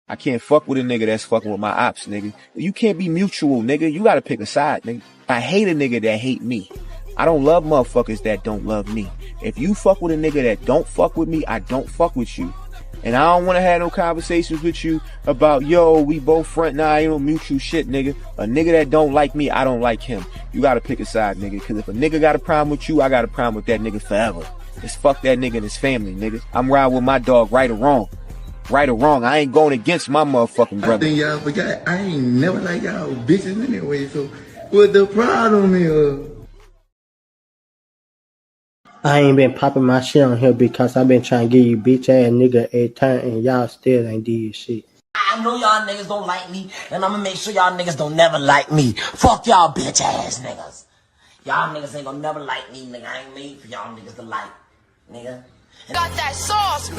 I can't fuck with a nigga that's fucking with my ops, nigga. You can't be mutual, nigga. You gotta pick a side, nigga. I hate a nigga that hate me. I don't love motherfuckers that don't love me. If you fuck with a nigga that don't fuck with me, I don't fuck with you. And I don't want to have no conversations with you about, yo, we both front. Nah, ain't no mutual shit, nigga. A nigga that don't like me, I don't like him. You gotta pick a side, nigga. Cause if a nigga got a problem with you, I got a problem with that nigga forever. Just fuck that nigga and his family, nigga. I'm riding with my dog, right or wrong. Right or wrong, I ain't going against my motherfucking brother. I think y'all forgot, I ain't never like y'all bitches anyway, so what the problem is? I ain't been popping my shit on here because I've been trying to give you bitch ass nigga every time and y'all still ain't did shit. I know y'all niggas don't like me, and I'ma make sure y'all niggas don't never like me. Fuck y'all bitch ass niggas. Y'all niggas ain't gonna never like me, nigga. I ain't made for y'all niggas to like, nigga. Got that sauce, boy.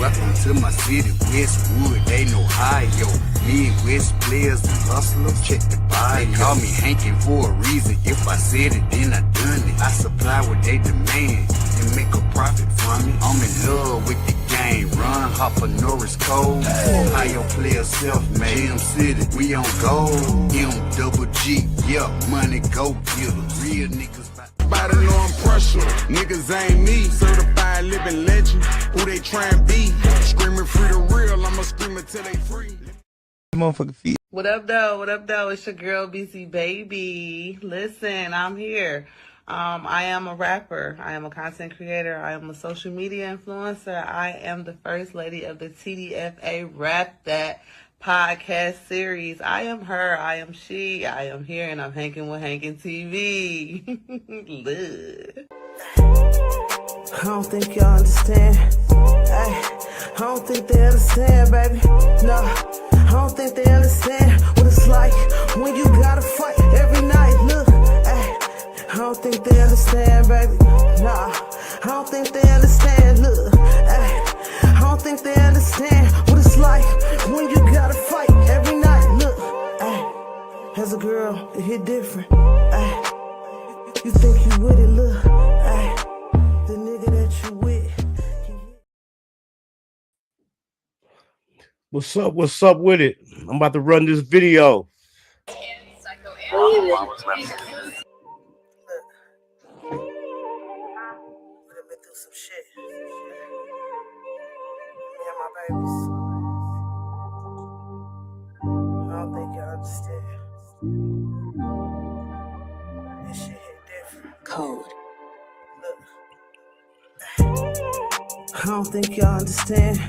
Welcome to my city, Westwood, they know Ohio. Midwest players and hustlers, check the bio. They call me Hankin for a reason. If I said it, then I done it. I supply what they demand and make a profit from it. I'm in love with the game. Run, Hopper, Norris, Cole. Ohio players self-made. Jam City, we on gold. M-double-G, yeah, money go getters. Real niggas. Body know I'm pressure. Niggas ain't me. Certified living legend. Who they tryin' be? Screaming free the real. I'ma scream it till they free. Motherfucking feet. What up, though? What up, though? It's your girl, Beezy, baby. Listen, I'm here. I am a rapper. I am a content creator. I am a social media influencer. I am the first lady of the TDFA Rap That podcast series. I am her. I am she. I am here, and I'm hanging with Hankin TV. I don't think y'all understand. I don't think they understand, baby. No, I don't think they understand what it's like when you gotta fight every night. Look, I don't think they understand, baby. Nah, I don't think they understand. Look, I don't think they understand what it's like when you gotta fight every night. Look, as a girl, it hit different. You think you with it? Look, the nigga that you with. What's up with it? I'm about to run this video. Some shit. Me and my babies. I don't think y'all understand. This shit hit different. Code. Look. I don't think y'all understand.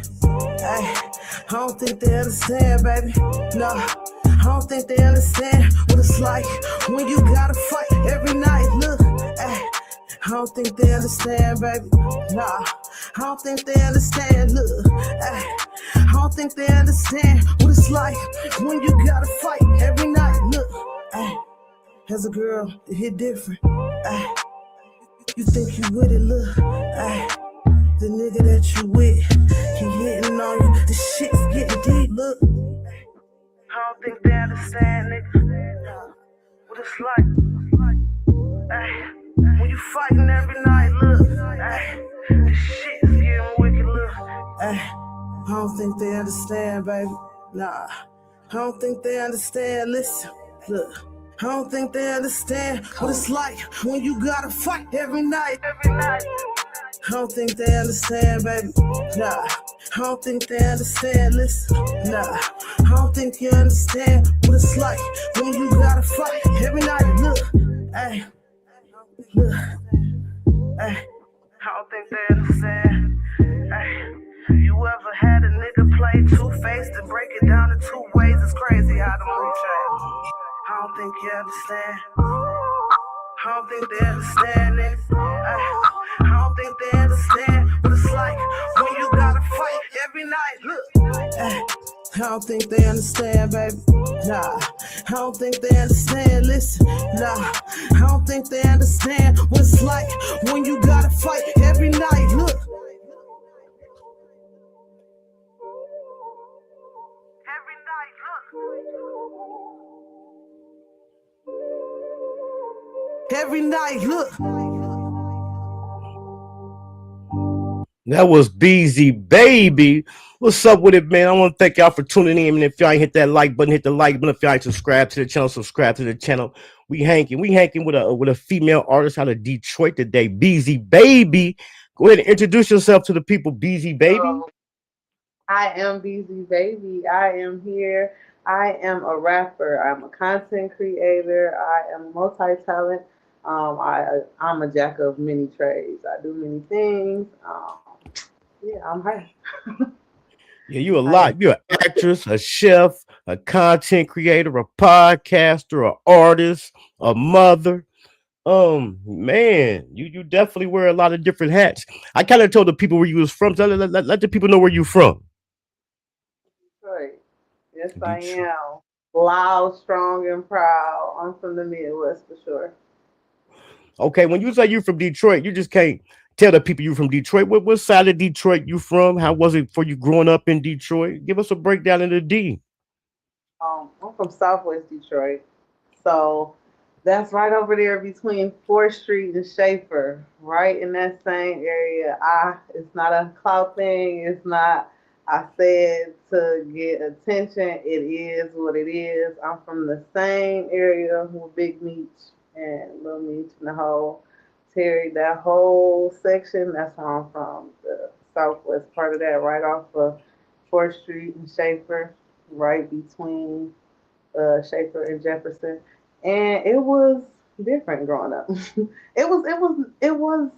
I don't think they understand, baby. No, I don't think they understand what it's like when you gotta fight every night. Look, I don't think they understand, baby. Nah, I don't think they understand. Look, I don't think they understand what it's like when you gotta fight every night. Look, as a girl, it hit different. You think you with it? Look, the nigga that you with, he hitting on you. This shit's getting deep. Look, I don't think they understand, nigga, what it's like. When you fighting every night, look, this shit's getting wicked, look. I don't think they understand, baby. Nah, I don't think they understand. Listen, look, I don't think they understand what it's like when you gotta fight every night. I don't think they understand, baby. Nah, I don't think they understand. Listen, nah, I don't think you understand what it's like when you gotta fight every night. Look, hey. Look, I don't think they understand. You ever had a nigga play two-faced and break it down in two ways? It's crazy how the mood change. I don't think you understand. I don't think they understand it. I don't think they understand what it's like when you gotta fight every night. Look, I don't think they understand, baby. Nah, I don't think they understand. Listen, nah, I don't think they understand what it's like when you gotta fight every night. Look. Every night, look. Every night, look. That was Beezy, baby. What's up with it, man? I want to thank y'all for tuning in. And if y'all ain't hit that like button, hit the like button. If y'all ain't subscribed to the channel, subscribe to the channel. We hanking with a female artist out of Detroit today, Beezy, baby. Go ahead and introduce yourself to the people, Beezy, baby. I am Beezy Baby. I am here. I am a rapper. I'm a content creator. I am multi-talent. I'm a jack of many trades. I do many things. Yeah, I'm her. Yeah, you a lot. You're an actress, a chef, a content creator, a podcaster, an artist, a mother. Man, you definitely wear a lot of different hats. I kind of told the people where you was from. So let the people know where you from. Detroit. Yes, I Detroit. am. Loud, strong, and proud. I'm from the Midwest for sure. Okay, when you say you from Detroit, you just can't tell the people you from Detroit. What side of Detroit you from? How was it for you growing up in Detroit? Give us a breakdown of the D. I'm from Southwest Detroit. So that's right over there between 4th Street and Schaefer, right in that same area. It's not a clout thing. It's not, I said to get attention. It is what it is. I'm from the same area with Big Meech and Little Meech and the whole Terry, that whole section. That's where I'm from. The southwest part of that, right off of 4th Street and Schaefer, right between Schaefer and Jefferson, and it was different growing up. It was.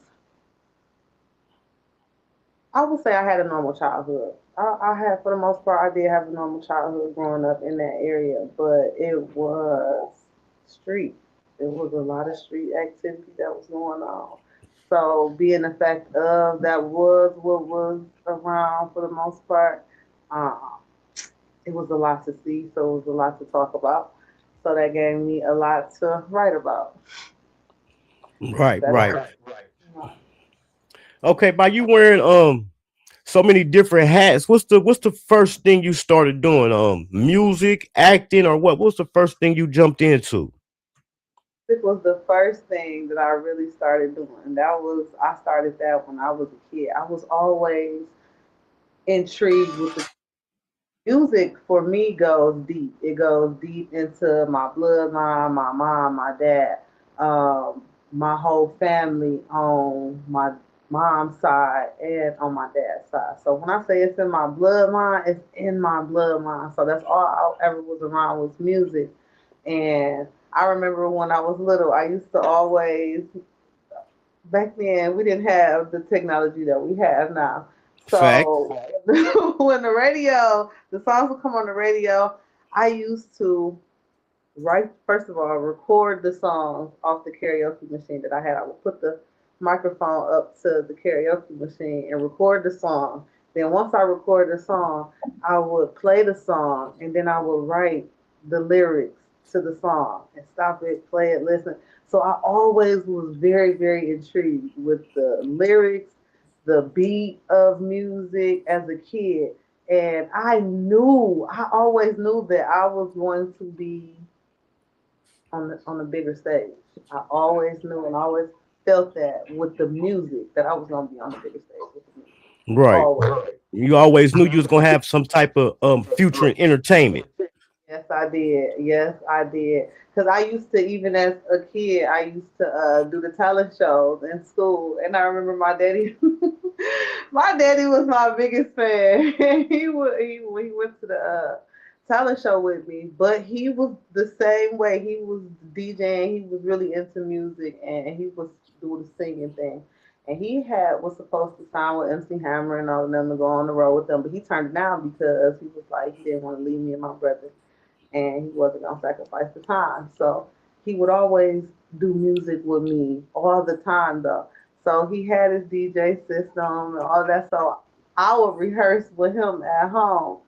I would say I had a normal childhood. I had, for the most part, I did have a normal childhood growing up in that area, but it was street. There was a lot of street activity that was going on. So, being the fact of that was what was around for the most part, uh, it was a lot to see, so it was a lot to talk about. So that gave me a lot to write about. Right, That's right. right. Okay, by you wearing so many different hats, what's the first thing you started doing? Music, acting, or what? What's the first thing you jumped into? This was the first thing that I really started doing. I started that when I was a kid. I was always intrigued with the music. For me, goes deep. It goes deep into my bloodline, my mom, my dad, my whole family on my mom's side and on my dad's side. So when I say it's in my bloodline, it's in my bloodline. So that's all I ever was around was music. And I remember when I was little, I used to always, back then we didn't have the technology that we have now. Fact. So when the songs would come on the radio, I used to write, first of all, record the songs off the karaoke machine that I had. I would put the microphone up to the karaoke machine and record the song. Then once I record the song, I would play the song and then I would write the lyrics to the song and stop it, play it, listen. So I always was very, very intrigued with the lyrics, the beat of music as a kid. And I always knew that I was going to be on the bigger stage. I always knew and always felt that with the music that I was gonna be on the bigger stage with the music. Right. Always. You always knew you was gonna have some type of future in entertainment. Yes, I did. Yes, I did. Because I used to, even as a kid, I used to do the talent shows in school. And I remember my daddy, my daddy was my biggest fan. He went to the talent show with me, but he was the same way. He was DJing. He was really into music, and he was doing the singing thing. And he was supposed to sign with MC Hammer and all of them to go on the road with them, but he turned it down because he was like he didn't want to leave me and my brother and he wasn't gonna sacrifice the time. So he would always do music with me all the time though. So he had his DJ system and all that. So I would rehearse with him at home.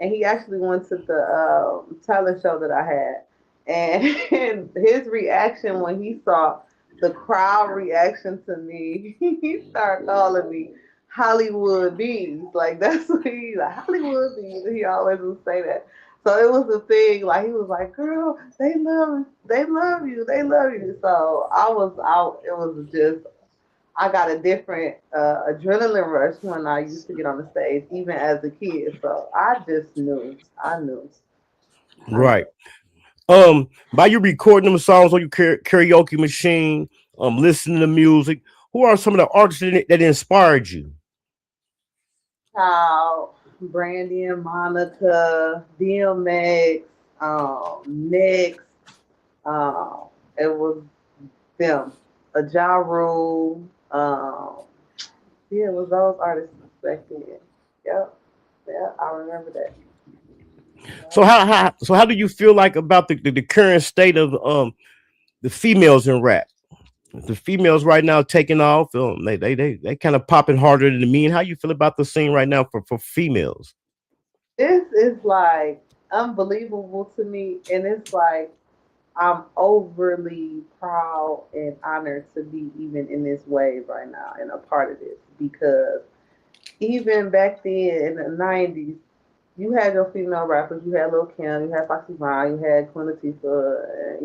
And he actually went to the talent show that I had. And his reaction when he saw the crowd reaction to me, he started calling me Hollywood Bees. Like that's what he like Hollywood Bees. He always would say that. So it was a thing. Like he was like, "Girl, they love you. They love you. So I was out. It was just I got a different adrenaline rush when I used to get on the stage, even as a kid. So I just knew. I knew. I Right. knew. By you recording them songs on your karaoke machine, listening to music, who are some of the artists that inspired you? How Brandy and Monica, DMX, Next, um, it was them. A Ja Rule, yeah, it was those artists back then. Yep, yeah, I remember that. So how do you feel like about the current state of the females in rap? The females right now taking off. They kind of popping harder than me. And how you feel about the scene right now for females? This is like unbelievable to me, and it's like I'm overly proud and honored to be even in this wave right now and a part of this because even back then in the '90s, you had your female rappers. You had Lil Kim, you had Foxy Brown, you had Queen Latifah,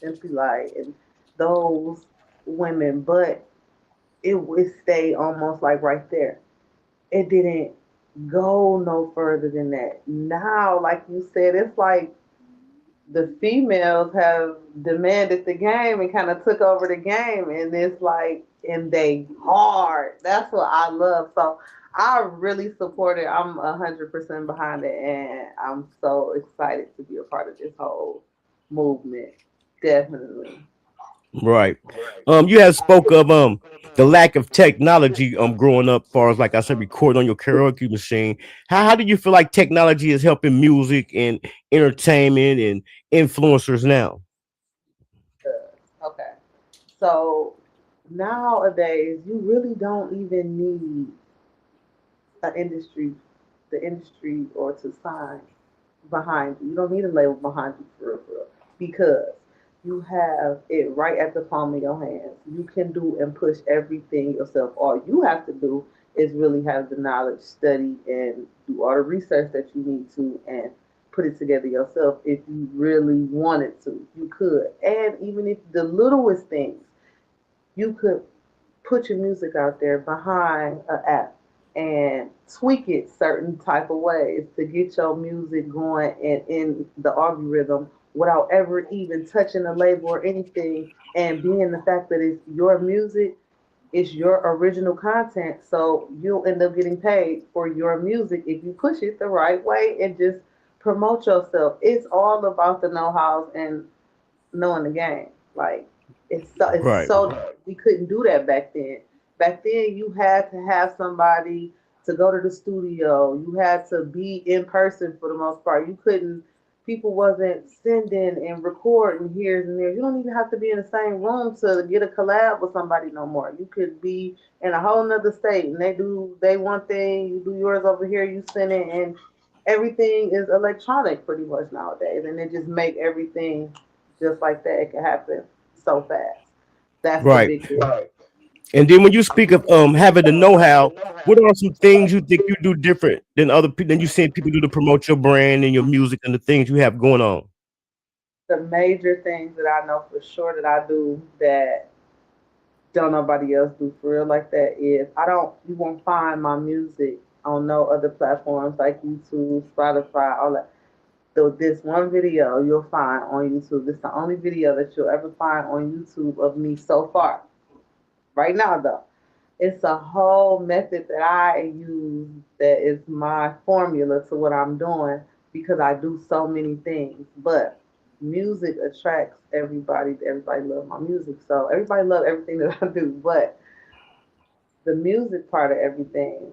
MC Light, and those women. But it would stay almost like right there. It didn't go no further than that. Now, like you said, it's like the females have demanded the game and kind of took over the game, and it's like, and they hard. That's what I love. So I really support it. I'm 100% behind it, and I'm so excited to be a part of this whole movement. Definitely. Right. You have spoke of the lack of technology growing up, far as like I said, recording on your karaoke machine. How do you feel like technology is helping music and entertainment and influencers now? Okay. So nowadays, you really don't even need an industry, the industry, or to sign behind you. You don't need a label behind you for real, because you have it right at the palm of your hands. You can do and push everything yourself. All you have to do is really have the knowledge, study, and do all the research that you need to, and put it together yourself. If you really wanted to, you could. And even if the littlest things, you could put your music out there behind an app and tweak it certain type of ways to get your music going and in the algorithm without ever even touching a label or anything, and being the fact that it's your music, it's your original content, so you'll end up getting paid for your music if you push it the right way and just promote yourself. It's all about the know-hows and knowing the game. Like it's Right. so we couldn't do that back then. Back then, you had to have somebody to go to the studio. You had to be in person for the most part. You couldn't. People wasn't sending and recording here and there. You don't even have to be in the same room to get a collab with somebody no more. You could be in a whole nother state and they one thing, you do yours over here, you send it, and everything is electronic pretty much nowadays, and it just make everything just like that. It can happen so fast. That's the Right. big thing. And then when you speak of having the know-how, what are some things you think you do different than other people than you seen people do to promote your brand and your music and the things you have going on? The major things that I know for sure that I do that don't nobody else do for real like that is I don't you won't find my music on no other platforms like YouTube, Spotify, all that. So this one video you'll find on YouTube. This is the only video that you'll ever find on YouTube of me so far. Right now though. It's a whole method that I use that is my formula to what I'm doing because I do so many things. But music attracts everybody. Everybody loves my music. So everybody loves everything that I do. But the music part of everything,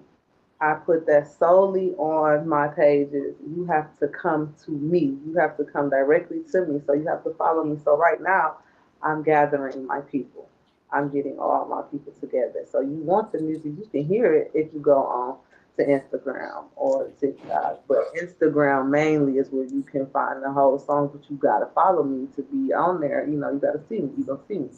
I put that solely on my pages. You have to come to me. You have to come directly to me. So you have to follow me. So right now, I'm gathering my people. I'm getting all my people together. So you want the music, you can hear it if you go on to Instagram or TikTok. But Instagram mainly is where you can find the whole songs, but you gotta follow me to be on there. You know, you gotta see me. You gonna see me.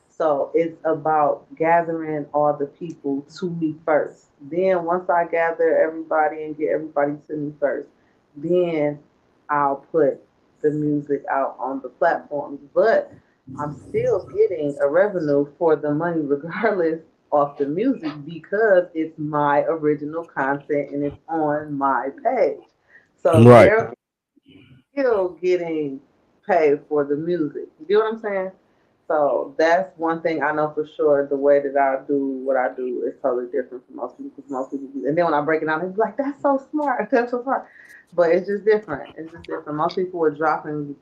So it's about gathering all the people to me first. Then once I gather everybody and get everybody to me first, then I'll put the music out on the platforms. But I'm still getting a revenue for the money regardless off the music because it's my original content and it's on my page. So Right. they're still getting paid for the music. You know what I'm saying? So that's one thing I know for sure. The way that I do what I do is totally different from most people because most people do. And then when I break it down, it's like, that's so smart. That's so smart. But it's just different. It's just different. Most people are dropping,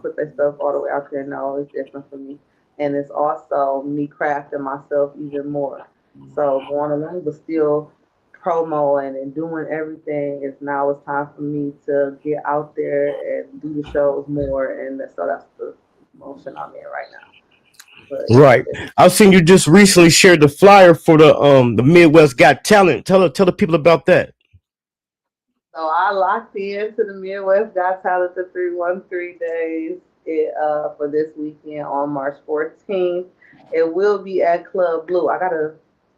put their stuff all the way out there. No, it's different for me. And it's also me crafting myself even more. So going along, but still promoing and doing everything is now it's time for me to get out there and do the shows more. And so that's the motion I'm in right now. But Right. yeah. I've seen you just recently shared the flyer for the Midwest Got Talent. Tell the people about that. So I locked in to the Midwest Got Talent the 313 days for this weekend on March 14th. It will be at Club Blue. I gotta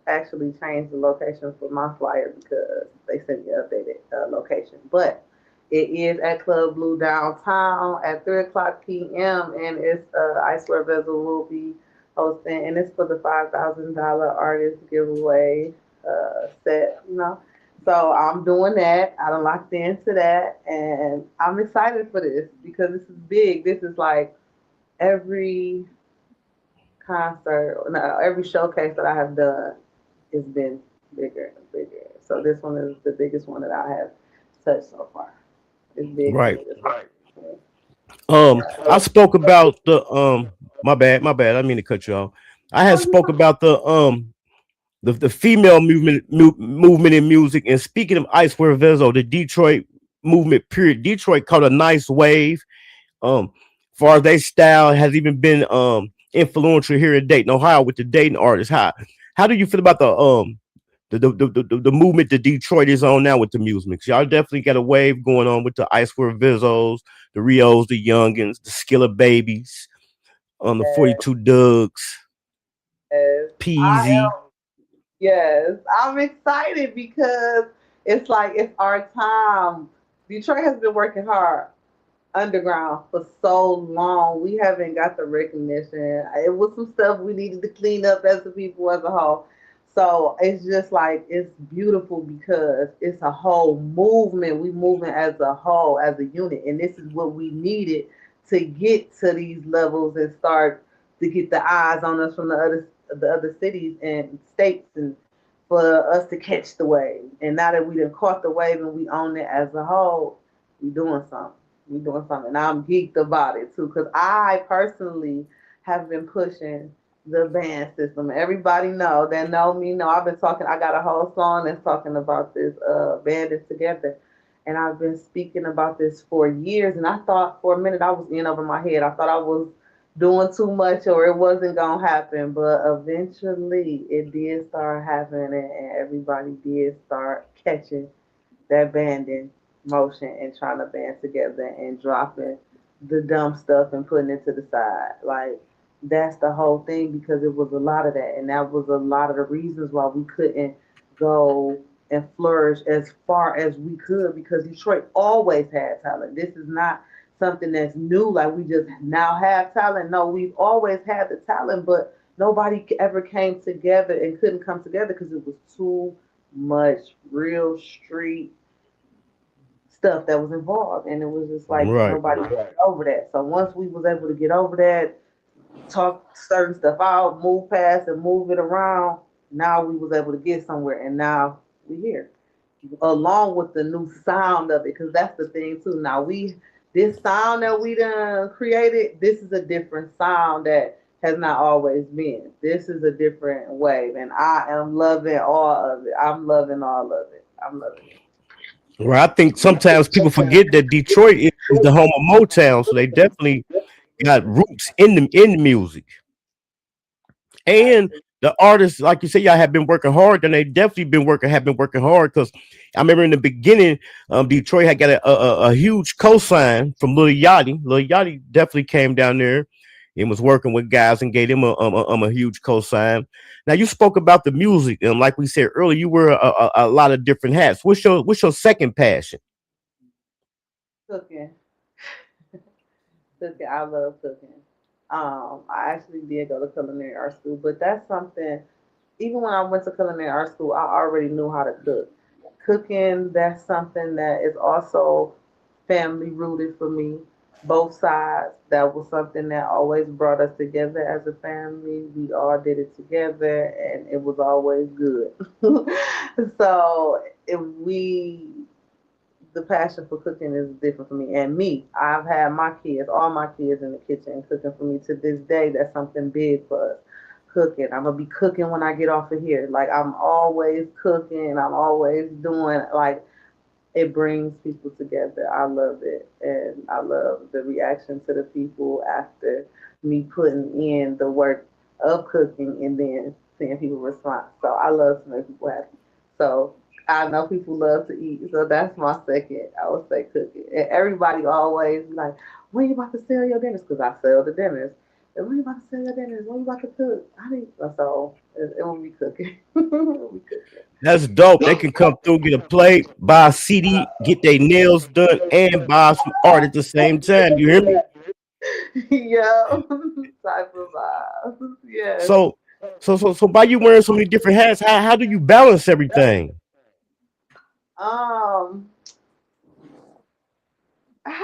actually change the location for my flyer because they sent me an updated location. But it is at Club Blue downtown at 3 o'clock p.m. and it's I swear Bezel will be hosting and it's for the $5,000 artist giveaway set. So I'm doing that. I done locked into that, and I'm excited for this because this is big. This is like every concert, no, every showcase that I have done has been bigger and bigger. So this one is the biggest one that I have touched so far. It's big for Right. me. I spoke about the my bad. I didn't mean to cut you off. I had spoke about the female movement in music. And speaking of Ice Vezo, the Detroit movement period, Detroit caught a nice wave. Far as their style has even been influential here in Dayton, Ohio, with the Dayton artists. How do you feel about the movement that Detroit is on now with the music? 'Cause y'all definitely got a wave going on with the Ice Vizos, the Rios, the Youngins, the Skilla Babies, the 42 Dugs, Yes, I Peasy. am. Yes, I'm excited because it's like it's our time. Detroit has been working hard underground for so long. We haven't got the recognition. It was some stuff we needed to clean up as a people as a whole. So it's just like it's beautiful because it's a whole movement. We moving as a whole, as a unit, and this is what we needed to get to these levels and start to get the eyes on us from the other cities and states and for us to catch the wave. And now that we done caught the wave and we own it as a whole, we doing something. We doing something. And I'm geeked about it too, because I personally have been pushing the band system. Everybody know me know I've been talking. I got a whole song that's talking about this banding together, and I've been speaking about this for years. And I thought for a minute I was in over my head. I thought I was doing too much or it wasn't gonna happen, but eventually it did start happening, and everybody did start catching that banding motion and trying to band together and dropping the dumb stuff and putting it to the side. Like that's the whole thing because it was a lot of that, and that was a lot of the reasons why we couldn't go and flourish as far as we could because Detroit always had talent. This is not something that's new, like we just now have talent. No, we've always had the talent, but nobody ever came together and couldn't come together because it was too much real street stuff that was involved, and it was just like Right. nobody could get over that. So once we was able to get over that, talk certain stuff out, move past and move it around, now we was able to get somewhere, and now we here along with the new sound of it, because that's the thing too. Now this sound that we done created, this is a different sound that has not always been. This is a different wave, and I am loving all of it. I'm loving all of it. I'm loving it. Right. I think sometimes people forget that Detroit is the home of Motown, so they definitely got roots in the music. And the artists, like you say, y'all have been working hard, and they definitely have been working hard. Because I remember in the beginning, Detroit had got a huge cosign from Lil Yachty. Lil Yachty definitely came down there and was working with guys and gave them a huge cosign. Now you spoke about the music, and like we said earlier, you wear a lot of different hats. What's your second passion? Cooking. Cooking. I love cooking. I actually did go to culinary art school, but that's something. Even when I went to culinary art school, I already knew how to cook. Cooking, that's something that is also family rooted for me. Both sides. That was something that always brought us together as a family. We all did it together, and it was always good. So if we the passion for cooking is different for me. And me, I've had my kids, all my kids in the kitchen cooking for me to this day. That's something big for us. Cooking. I'm gonna be cooking when I get off of here. Like I'm always cooking. I'm always doing like it brings people together. I love it, and I love the reaction to the people after me putting in the work of cooking and then seeing people respond. So I love to make people happy. So I know people love to eat, so that's my second. I would say cooking, and everybody always be like, "When you about to sell your dinners?" Because I sell the dinners. And when you about to sell your dinners? When you about to cook? I need so it will be cooking. It will be cooking. That's dope. They can come through, get a plate, buy a CD, get their nails done, and buy some art at the same time. You hear me? Yeah, type of vibe. Yes. So, so by you wearing so many different hats, how do you balance everything? Um,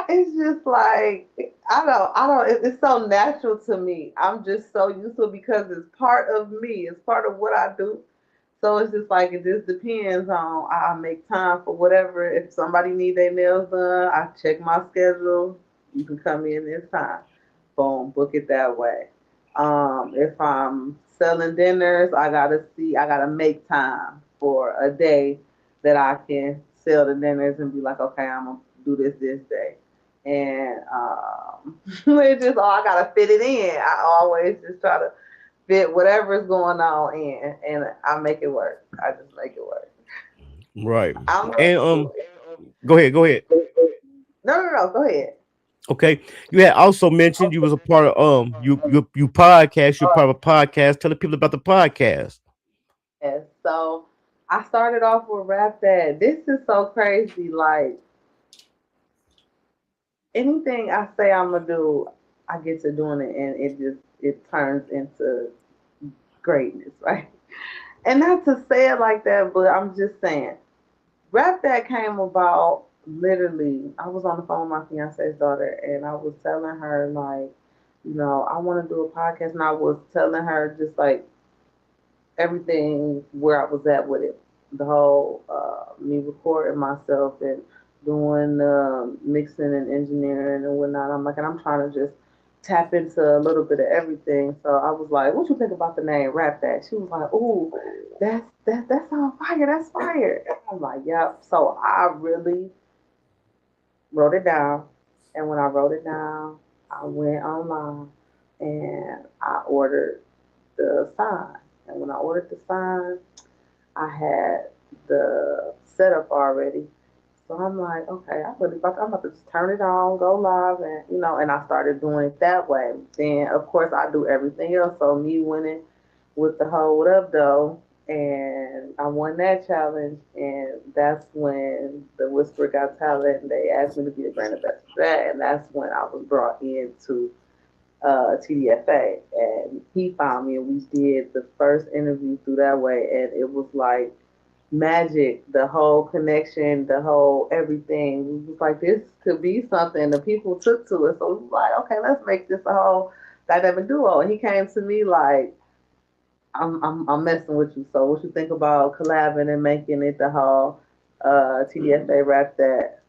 it's just like I don't. It's so natural to me. I'm just so used to it because it's part of me. It's part of what I do. So it's just like it just depends on. I make time for whatever. If somebody need their nails done, I check my schedule. You can come in this time. Boom, book it that way. If I'm selling dinners, I gotta make time for a day that I can sell the dinners and be like, okay, I'm gonna do this day. And it's just all I gotta fit it in. I always just try to fit whatever's going on in, and I make it work. I just make it work. Right. I'm And go ahead, go ahead. no. Go ahead. Okay. You had also mentioned you was a part of you podcast. You're part of a podcast. Tell the people about the podcast. Yes. So I started off with rap that this is so crazy. Like anything I say I'm gonna do, I get to doing it, and it turns into greatness, right? And not to say it like that, but I'm just saying, rap that came about literally. I was on the phone with my fiance's daughter, and I was telling her like, I want to do a podcast, and I was telling her just like everything where I was at with it. The whole me recording myself and doing mixing and engineering and whatnot. I'm like, and I'm trying to just tap into a little bit of everything. So I was like, "What you think about the name Rap That?" She was like, "Ooh, that sounds fire. That's fire." And I'm like, "Yep." So I really wrote it down, and when I wrote it down, I went online and I ordered the sign. And when I ordered the sign, I had the setup already. So I'm like, okay, I'm about to just turn it on, go live, and and I started doing it that way. Then of course I do everything else. So me winning with the Hold Up though, and I won that challenge, and that's when the Whisper Got Talent. And they asked me to be a brand ambassador for that, and that's when I was brought into TDFA, and he found me, and we did the first interview through that way, and it was like magic. The whole connection, the whole everything. We was like, this could be something. The people took to it, so we was like, okay, let's make this a whole dynamic duo. And he came to me like, I'm messing with you. So what you think about collabing and making it the whole TDFA Rap That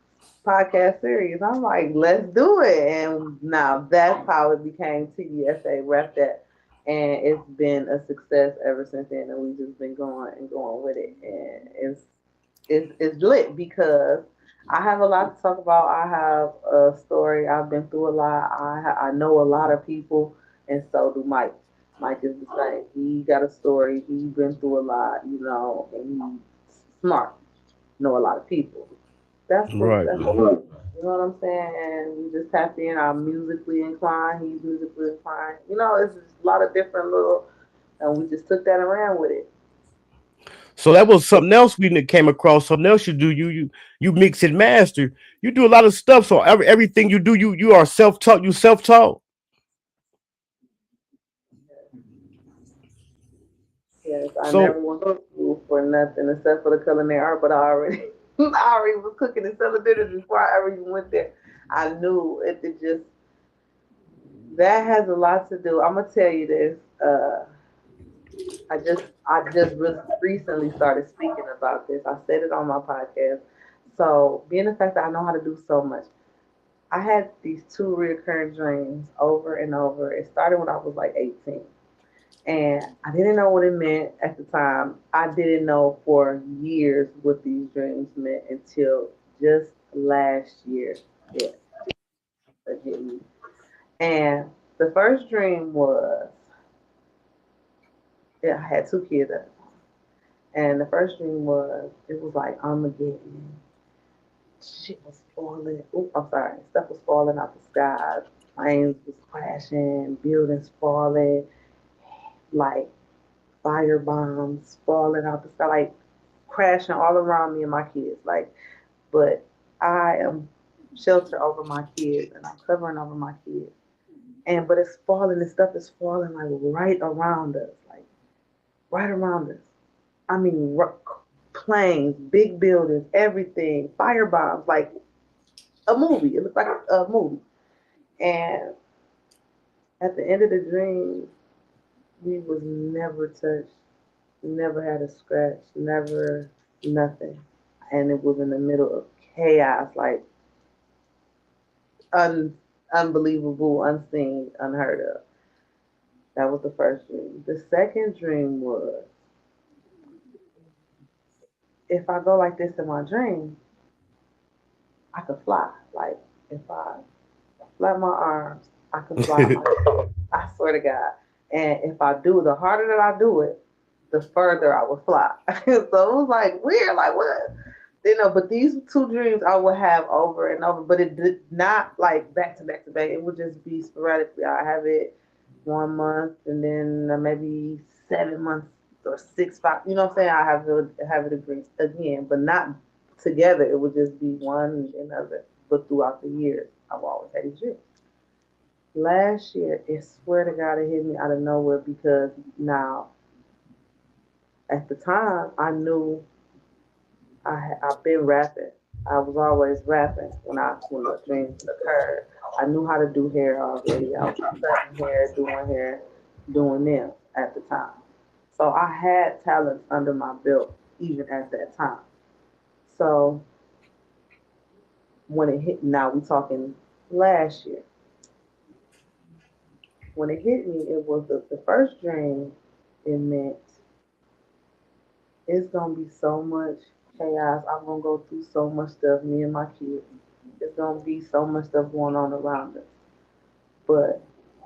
podcast series? I'm like, let's do it. And now that's how it became TDFA Rap That. And it's been a success ever since then. And we've just been going and going with it. And it's lit because I have a lot to talk about. I have a story. I've been through a lot. I know a lot of people, and so do Mike. Mike is the same. He got a story. He's been through a lot, and he's smart. Know a lot of people. Right. That's what you know what I'm saying? And we just tapped in. I'm musically inclined. He's musically inclined. It's just a lot of different little, and we just took that and ran with it. So that was something else we came across. Something else you do. You mix and master. You do a lot of stuff. So everything you do, you are self taught. You self taught. I So never went to school for nothing except for the culinary art, but I already I already was cooking and selling dinners before I ever even went there. I knew it just that has a lot to do. I'm gonna tell you this. I just recently started speaking about this. I said it on my podcast. So being the fact that I know how to do so much, I had these two recurring dreams over and over. It started when I was like 18. And I didn't know what it meant at the time. I didn't know for years what these dreams meant until just last year. Yeah, it hit me. And the first dream was, yeah, I had two kids at the time. And the first dream was, it was like Armageddon. Shit was falling. Ooh, I'm sorry. Stuff was falling out the sky. Planes was crashing, buildings falling, like fire bombs falling out the sky, like crashing all around me and my kids. Like, but I am sheltered over my kids and I'm covering over my kids. And but it's falling, this stuff is falling like right around us, like right around us. I mean, planes, big buildings, everything, fire bombs, like a movie. It looked like a movie. And at the end of the dream, we was never touched, never had a scratch, never nothing. And it was in the middle of chaos, like unbelievable, unseen, unheard of. That was the first dream. The second dream was, if I go like this in my dream, I could fly. Like if I flap my arms, I can fly. I swear to God. And if I do, the harder that I do it, the further I would fly. So it was like weird, like what? You know, but these two dreams I would have over and over, but it did not like back to back to back. It would just be sporadically. I have it 1 month and then maybe 7 months or 6, 5. You know what I'm saying? I have it again, but not together. It would just be one and another. But throughout the years, I've always had these dreams. Last year, I swear to God, it hit me out of nowhere because now, at the time, I knew I've been rapping. I was always rapping when the dreams occurred. I knew how to do hair already. I was cutting hair, doing them at the time. So I had talents under my belt even at that time. So when it hit, now we talking last year. When it hit me, it was the first dream. It meant it's gonna be so much chaos. I'm gonna go through so much stuff, me and my kids. It's gonna be so much stuff going on around us. But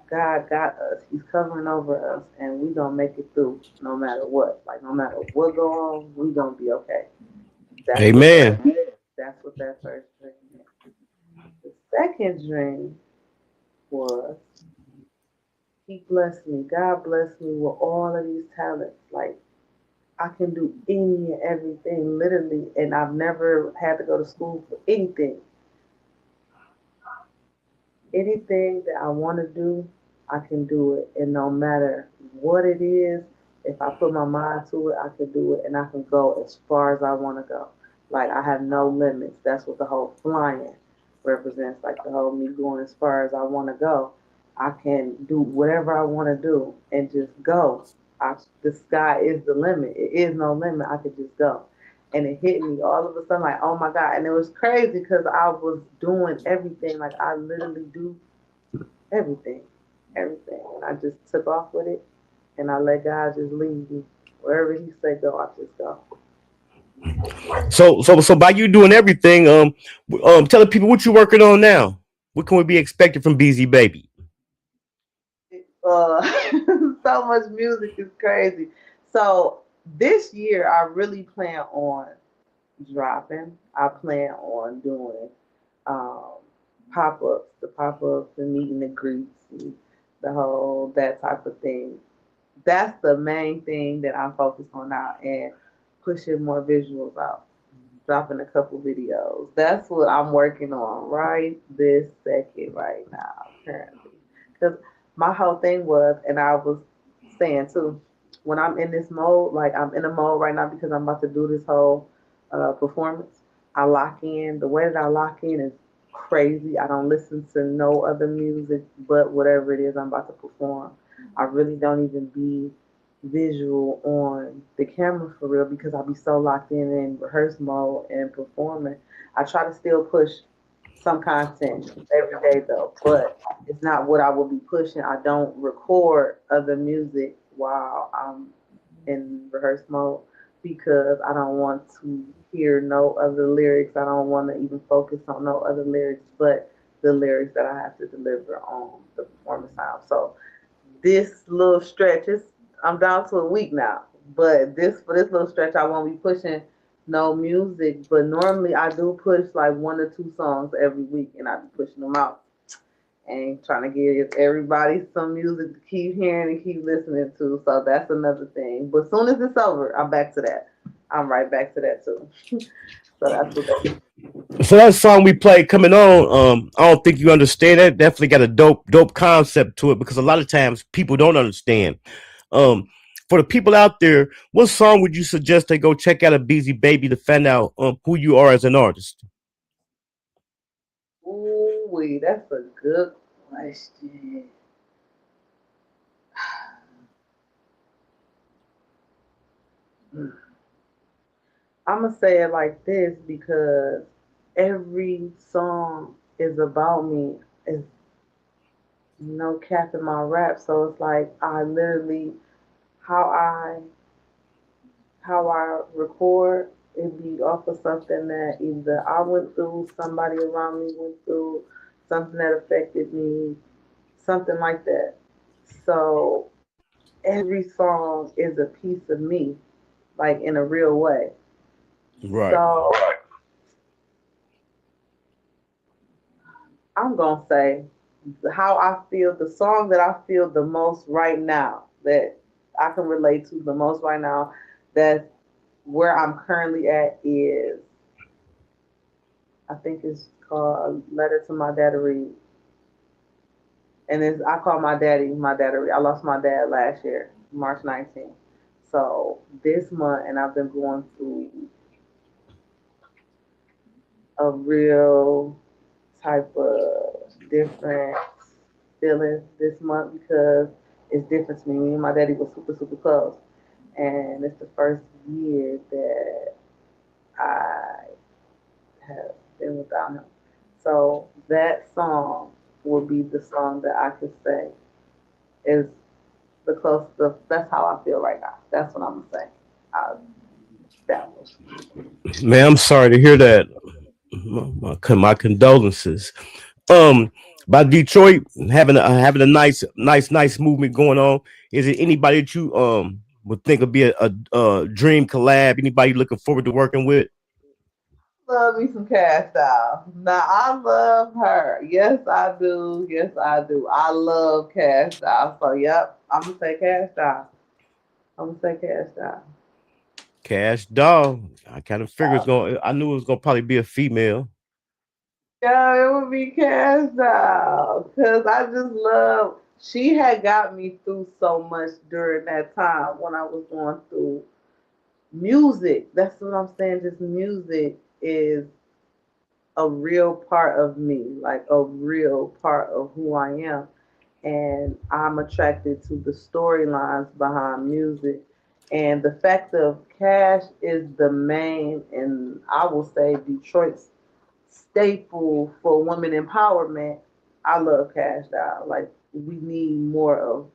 God got us. He's covering over us, and we gonna make it through no matter what. Like no matter what go on, we gonna be okay. Amen. That's what that first dream meant. The second dream was he blessed me. God blessed me with all of these talents. Like I can do any and everything, literally, and I've never had to go to school for anything. Anything that I want to do, I can do it, and no matter what it is, if I put my mind to it, I can do it, and I can go as far as I want to go. Like I have no limits. That's what the whole flying represents. Like the whole me going as far as I want to go. I can do whatever I want to do and just go. The sky is the limit. It is no limit. I could just go. And it hit me all of a sudden, like, oh my God. And it was crazy because I was doing everything. Like, I literally do everything. Everything. And I just took off with it. And I let God just lead me. Wherever He say go, I just go. So by you doing everything, tell the people what you working on now. What can we be expected from Beezy Baby? Uh, so much music is crazy. So this year, I really plan on dropping. I plan on doing um, pop-ups, the pop-ups and meeting the greets and the whole that type of thing. That's the main thing that I'm focused on now and pushing more visuals out, dropping a couple videos. That's what I'm working on right this second, right now, currently. Because my whole thing was, and I was saying too, when I'm in this mode, like I'm in a mode right now because I'm about to do this whole performance. I lock in. The way that I lock in is crazy. I don't listen to no other music but whatever it is I'm about to perform. I really don't even be visual on the camera for real because I'll be so locked in rehearse mode and performing. I try to still push some content every day though, but it's not what I will be pushing. I don't record other music while I'm in rehearse mode because I don't want to hear no other lyrics. I don't want to even focus on no other lyrics but the lyrics that I have to deliver on the performance time. So this little stretch is I'm down to a week now. But for this little stretch I won't be pushing no music. But normally I do push like 1 or 2 songs every week and I be pushing them out and trying to give everybody some music to keep hearing and keep listening to. So that's another thing. But as soon as it's over, I'm back to that. I'm right back to that too. So that's what that is. So that song we played coming on, I don't think you understand it. Definitely got a dope concept to it because a lot of times people don't understand. For the people out there, what song would you suggest they go check out a Beezy Baby to find out who you are as an artist? Ooh, wait, that's a good question. I'm gonna say it like this because every song is about me. It's no cap in my rap, so it's like I literally how I how I record it be off of something that either I went through, somebody around me went through, something that affected me, something like that. So every song is a piece of me, like in a real way. Right. So I'm gonna say how I feel, the song that I feel the most right now, that I can relate to the most right now, that's where I'm currently at is I think it's called Letter to My Dad to Read. And it's I call my daddy to read. I lost my dad last year, March 19th. So this month and I've been going through a real type of different feelings this month because it's different to me. Me and my daddy was super, super close. And it's the first year that I have been without him. So that song will be the song that I could say is the close the that's how I feel right now. That's what I'm gonna say. That was Man, I'm sorry to hear that. My condolences. By Detroit having a nice movement going on. Is it anybody that you would think would be a dream collab? Anybody looking forward to working with? love me some cash doll. Now I love her. Yes I do. Yes I do. I love cash doll. So yep, I'm gonna say cash doll. I'm gonna say cash doll. Cash Doll. I kind of figured it's going. I knew it was gonna probably be a female. Yeah, it would be cash doll. Cause I just love she had got me through so much during that time when I was going through music. That's what I'm saying. Just music is a real part of me, like a real part of who I am. And I'm attracted to the storylines behind music. And the fact of Cash is the main, and I will say Detroit's staple for women empowerment. I love Cash Doll. Like we need more of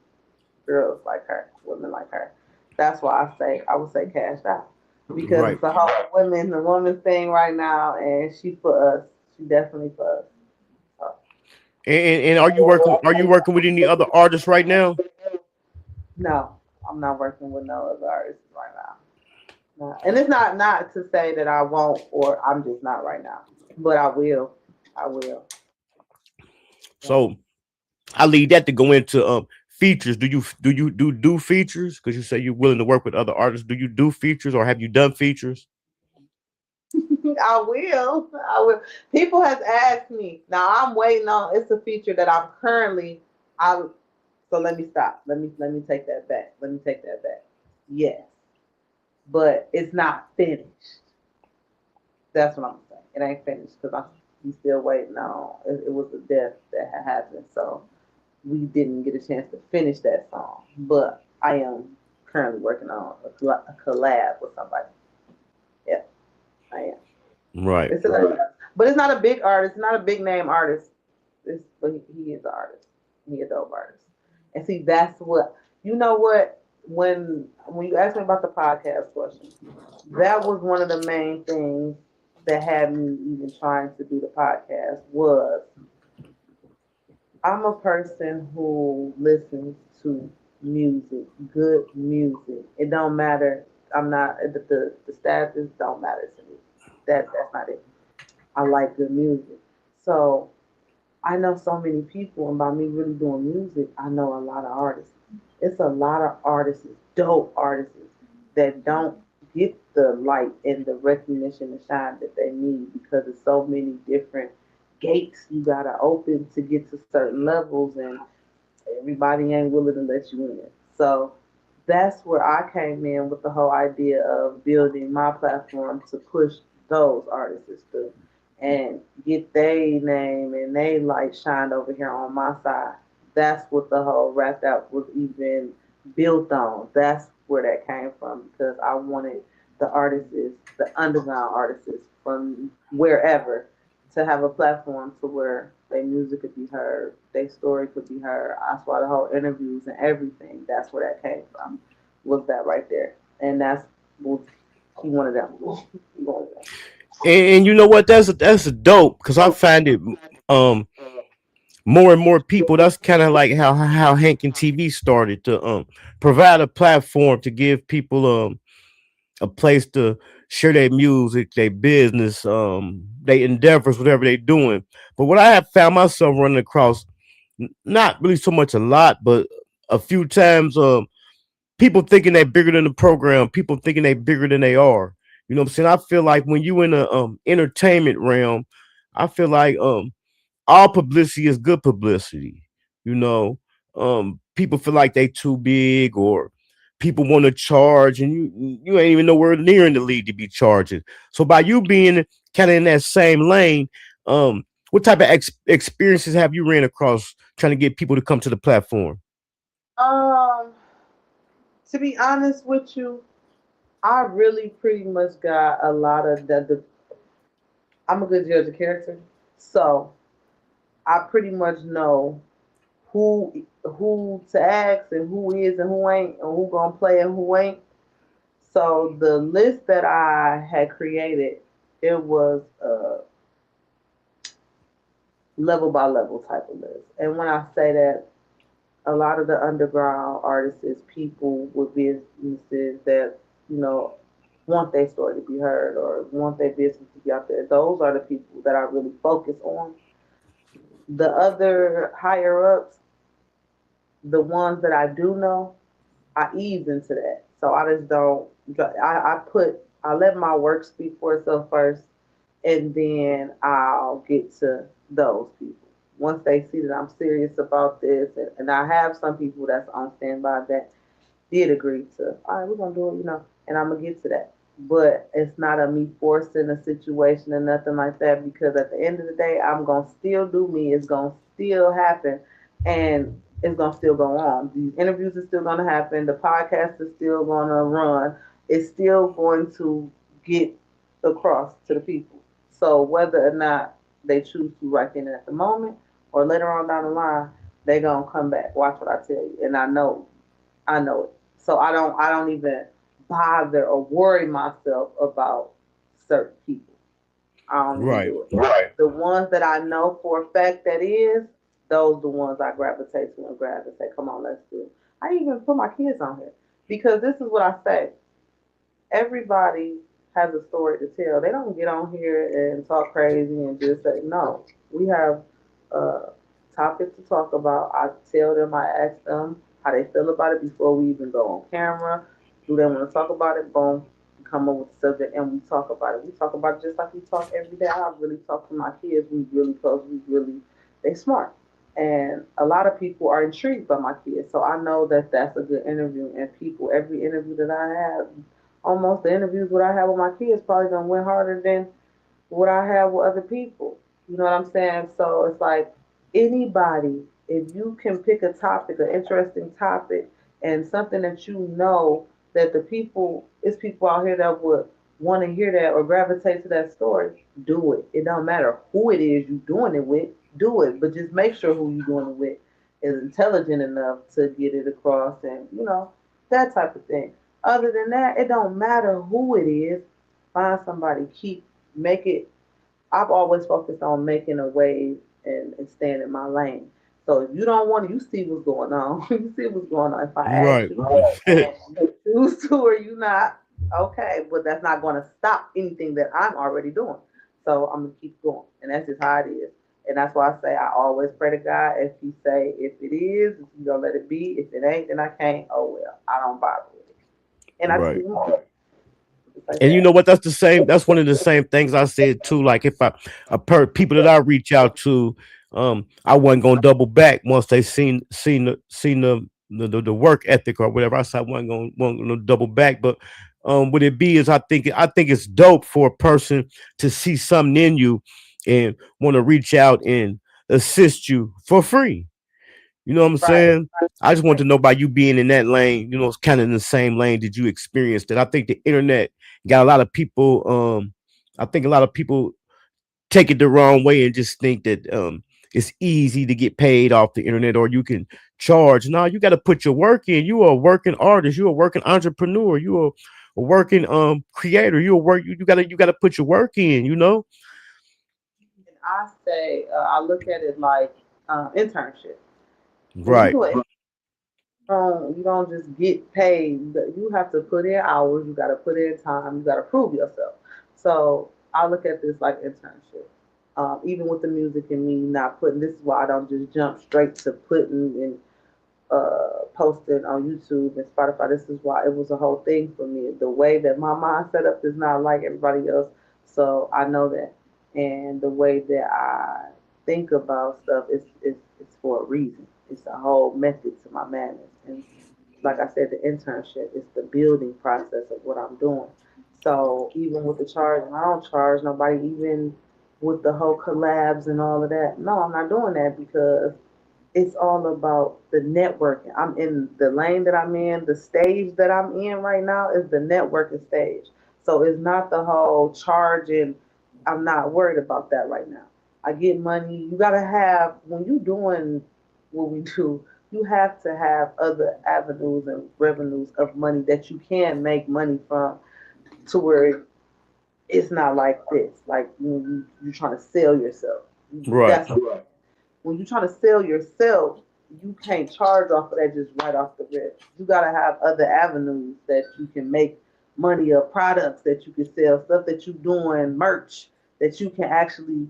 girls like her, women like her. That's why I would say Cash Doll because Right. it's a whole the woman thing right now, and she for us. She definitely for us. So, And are you working? Are you working with any other artists right now? no, I'm not working with no other artists right now. No. And it's not to say that I won't or I'm just not right now, but I will. I will. Yeah. So I leave that to go into features. Do you do features? Because you say you're willing to work with other artists. Do you do features or have you done features? I will. I will. People has asked me. Now I'm waiting on. It's a feature that I'm currently. I. So let me stop. Let me take that back. Let me take that back. Yes, but it's not finished. That's what I'm saying. It ain't finished because I'm still waiting on. It was a death that had happened, so we didn't get a chance to finish that song. But I am currently working on a collab with somebody. Yeah, I am. Right. It's a, but it's not a big artist, not a big name artist. But he is an artist. He a dope artist. And see, that's what you know. What when you asked me about the podcast question, that was one of the main things that had me even trying to do the podcast was I'm a person who listens to music, good music. It don't matter. I'm not the status don't matter to me. That's not it. I like good music. So I know so many people, and by me really doing music, I know a lot of artists. It's a lot of artists, dope artists, that don't get the light and the recognition and shine that they need because there's so many different gates you gotta open to get to certain levels, and everybody ain't willing to let you in. So that's where I came in with the whole idea of building my platform to push those artists through and get their name and they light shined over here on my side. That's what the whole rap out was even built on. That's where that came from because I wanted the artists, the underground artists from wherever to have a platform to where their music could be heard, their story could be heard. That's why the whole interviews and everything, that's where that came from, was that right there. And that's what he wanted them. He wanted them. And you know what? That's a dope because I find it um more and more people. That's kind of like how Hankin TV started to provide a platform to give people a place to share their music, their business, their endeavors, whatever they're doing. But what I have found myself running across, not really so much a lot, but a few times, people thinking they're bigger than the program, people thinking they're bigger than they are. You know what I'm saying? I feel like when you in the entertainment realm, I feel like all publicity is good publicity. You know, people feel like they too big or people want to charge, and you ain't even nowhere near in the league to be charging. So by you being kind of in that same lane, what type of experiences have you ran across trying to get people to come to the platform? Um, to be honest with you, I really pretty much got a lot of the I'm a good judge of character. So I pretty much know who to ask and who is and who ain't and who gonna play and who ain't. So the list that I had created, it was a level by level type of list. And when I say that, a lot of the underground artists is people with businesses that, you know, want their story to be heard or want their business to be out there. Those are the people that I really focus on. The other higher ups, the ones that I do know, I ease into that. So I just don't. I let my work speak for itself first, and then I'll get to those people. Once they see that I'm serious about this, and I have some people that's on standby that did agree to, all right, we're gonna do it, and I'm gonna get to that. But it's not a me forcing a situation or nothing like that because at the end of the day, I'm gonna still do me. It's gonna still happen, and it's gonna still go on. These interviews are still gonna happen. The podcast is still gonna run. It's still going to get across to the people. So whether or not they choose to right then and at the moment or later on down the line, they gonna come back. Watch what I tell you, and I know it. So I don't even bother or worry myself about certain people. I don't even Right. do it. Right. The ones that I know for a fact that is, those the ones I gravitate to and grab and say, come on, let's do it. I even put my kids on here because this is what I say. Everybody has a story to tell. They don't get on here and talk crazy and just say, no. We have a topic to talk about. I tell them, I ask them how they feel about it before we even go on camera. Do they want to talk about it? Boom. Come up with the subject and we talk about it. We talk about it just like we talk every day. I really talk to my kids. We really close. They smart. And a lot of people are intrigued by my kids. So I know that that's a good interview. And people, every interview that I have, almost the interviews that I have with my kids probably gonna win harder than what I have with other people. You know what I'm saying? So it's like anybody, if you can pick a topic, an interesting topic, and something that you know that the people, it's people out here that would want to hear that or gravitate to that story, do it. It don't matter who it is you doing it with, do it. But just make sure who you doing it with is intelligent enough to get it across and, that type of thing. Other than that, it don't matter who it is. Find somebody, make it. I've always focused on making a wave and staying in my lane. So if you don't want to, you see what's going on. You see what's going on. If I ask Right. you, and you choose to or you not, okay, but that's not going to stop anything that I'm already doing. So I'm gonna keep going, and that's just how it is. And that's why I say I always pray to God. If He say if it is, you gonna let it be. If it ain't, then I can't. Oh well, I don't bother with it, and I just Right. keep moving. Like And you that. know what? That's the same. That's one of the same things I said too. Like if people that I reach out to, I wasn't gonna double back once they seen the work ethic or whatever. I said I wasn't gonna double back. But what it be is I think it's dope for a person to see something in you and want to reach out and assist you for free. You know what I'm Right. saying? I just want to know about you being in that lane. You know, it's kind of in the same lane. Did you experience that? I think the internet got a lot of people. I think a lot of people take it the wrong way and just think that it's easy to get paid off the internet or you can charge. No, you got to put your work in. You are a working artist. You are a working entrepreneur. You are a working creator. You gotta put your work in. You know. And I say I look at it like internship. When you Right. do it, you don't just get paid. You have to put in hours. You got to put in time. You got to prove yourself. So I look at this like internship. Even with the music and me not putting. This is why I don't just jump straight to putting and posted on YouTube and Spotify. This is why it was a whole thing for me. The way that my mind set up is not like everybody else, so I know that. And the way that I think about stuff is for a reason. It's a whole method to my madness. And like I said, the internship is the building process of what I'm doing. So even with the charging, I don't charge nobody. Even with the whole collabs and all of that, no, I'm not doing that because it's all about the networking. I'm in the lane that I'm in, the stage that I'm in right now is the networking stage. So it's not the whole charging. I'm not worried about that right now. I get money. You gotta have when you doing what we do, you have to have other avenues and revenues of money that you can make money from to where it's not like this. Like you're trying to sell yourself. Right. That's when you're trying to sell yourself, you can't charge off of that just right off the rip. You gotta have other avenues that you can make money of products that you can sell, stuff that you doing, merch that you can actually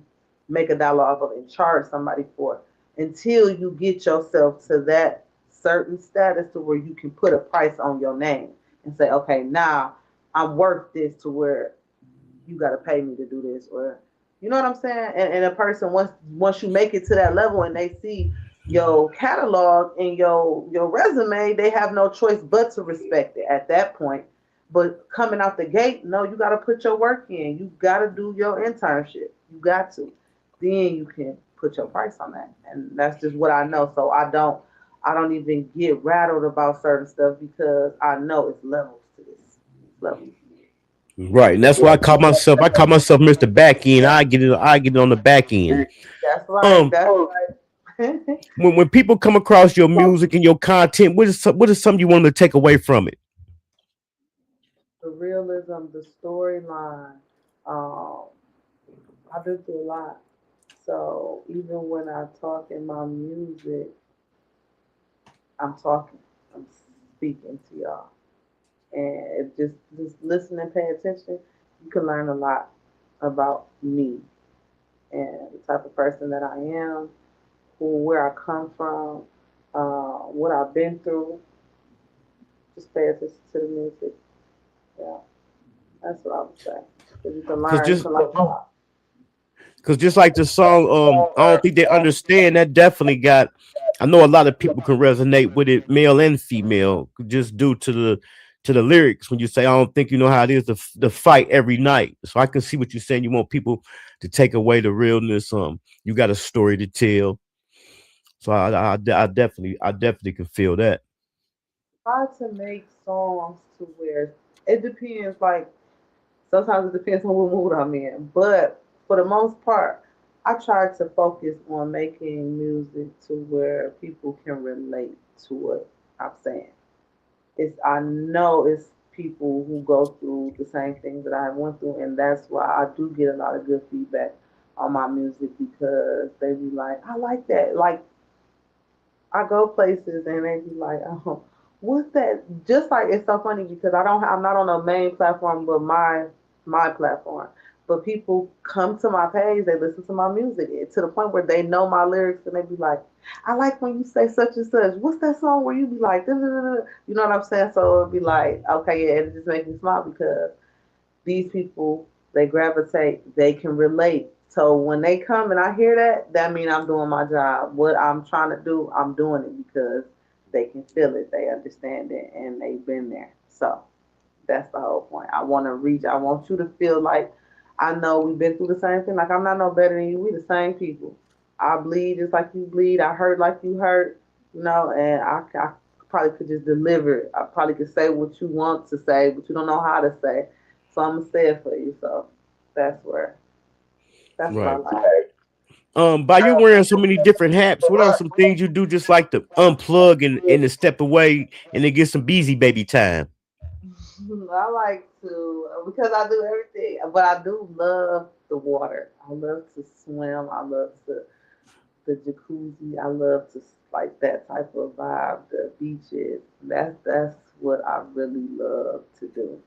make a dollar off of and charge somebody for until you get yourself to that certain status to where you can put a price on your name and say, okay, now I'm worth this to where you got to pay me to do this or you know what I'm saying? And a person once you make it to that level and they see your catalog and your resume, they have no choice but to respect it at that point. But coming out the gate, no, you got to put your work in. You got to do your internship. You got to. Then you can put your price on that, and that's just what I know. So I don't even get rattled about certain stuff because I know it's levels to this. Levels. Right. And that's why I call myself Mr. Back End. I get it on the back end. That's right. Um That's right. when people come across your music and your content, what is something you want them to take away from it? The realism, the storyline. Um, I've been through a lot. So even when I talk in my music, I'm talking, I'm speaking to y'all. And just listen and pay attention, you can learn a lot about me and the type of person that I am, where I come from, what I've been through. Just pay attention to the music. Yeah, that's what I would say. Because you can Cause learn, you just can learn a lot. Cause just like the song, I don't think they understand. That definitely got. I know a lot of people can resonate with it, male and female, just due to the lyrics. When you say, "I don't think you know how it is to fight every night," so I can see what you're saying. You want people to take away the realness. You got a story to tell. So I definitely can feel that. Try to make songs to where it depends. Like sometimes it depends on what mood I'm in, but for the most part, I try to focus on making music to where people can relate to what I'm saying. It's I know it's people who go through the same things that I went through, and that's why I do get a lot of good feedback on my music because they be like, I like that. Like I go places and they be like, oh, what's that? Just like it's so funny because I'm not on a main platform, but my platform. But people come to my page, they listen to my music to the point where they know my lyrics and they be like, I like when you say such and such. What's that song where you be like, "Duh, duh, duh, duh," you know what I'm saying? So it'd be like, okay, yeah, it just makes me smile because these people they gravitate, they can relate. So when they come and I hear that, that means I'm doing my job. What I'm trying to do, I'm doing it because they can feel it, they understand it, and they've been there. So that's the whole point. I want to reach. I want you to feel like I know we've been through the same thing. Like I'm not no better than you. We the same people. I bleed just like you bleed. I hurt like you hurt. You know, and I probably could just deliver it. I probably could say what you want to say, but you don't know how to say. So I'm gonna say it for you. So that's where that's what I Right. like. By you wearing so many different hats, what are some things you do just like to unplug and to step away and to get some Beezy baby time? I like to because I do everything, but I do love the water. I love to swim. I love to the jacuzzi. I love to like that type of vibe. The beaches. That's what I really love to do.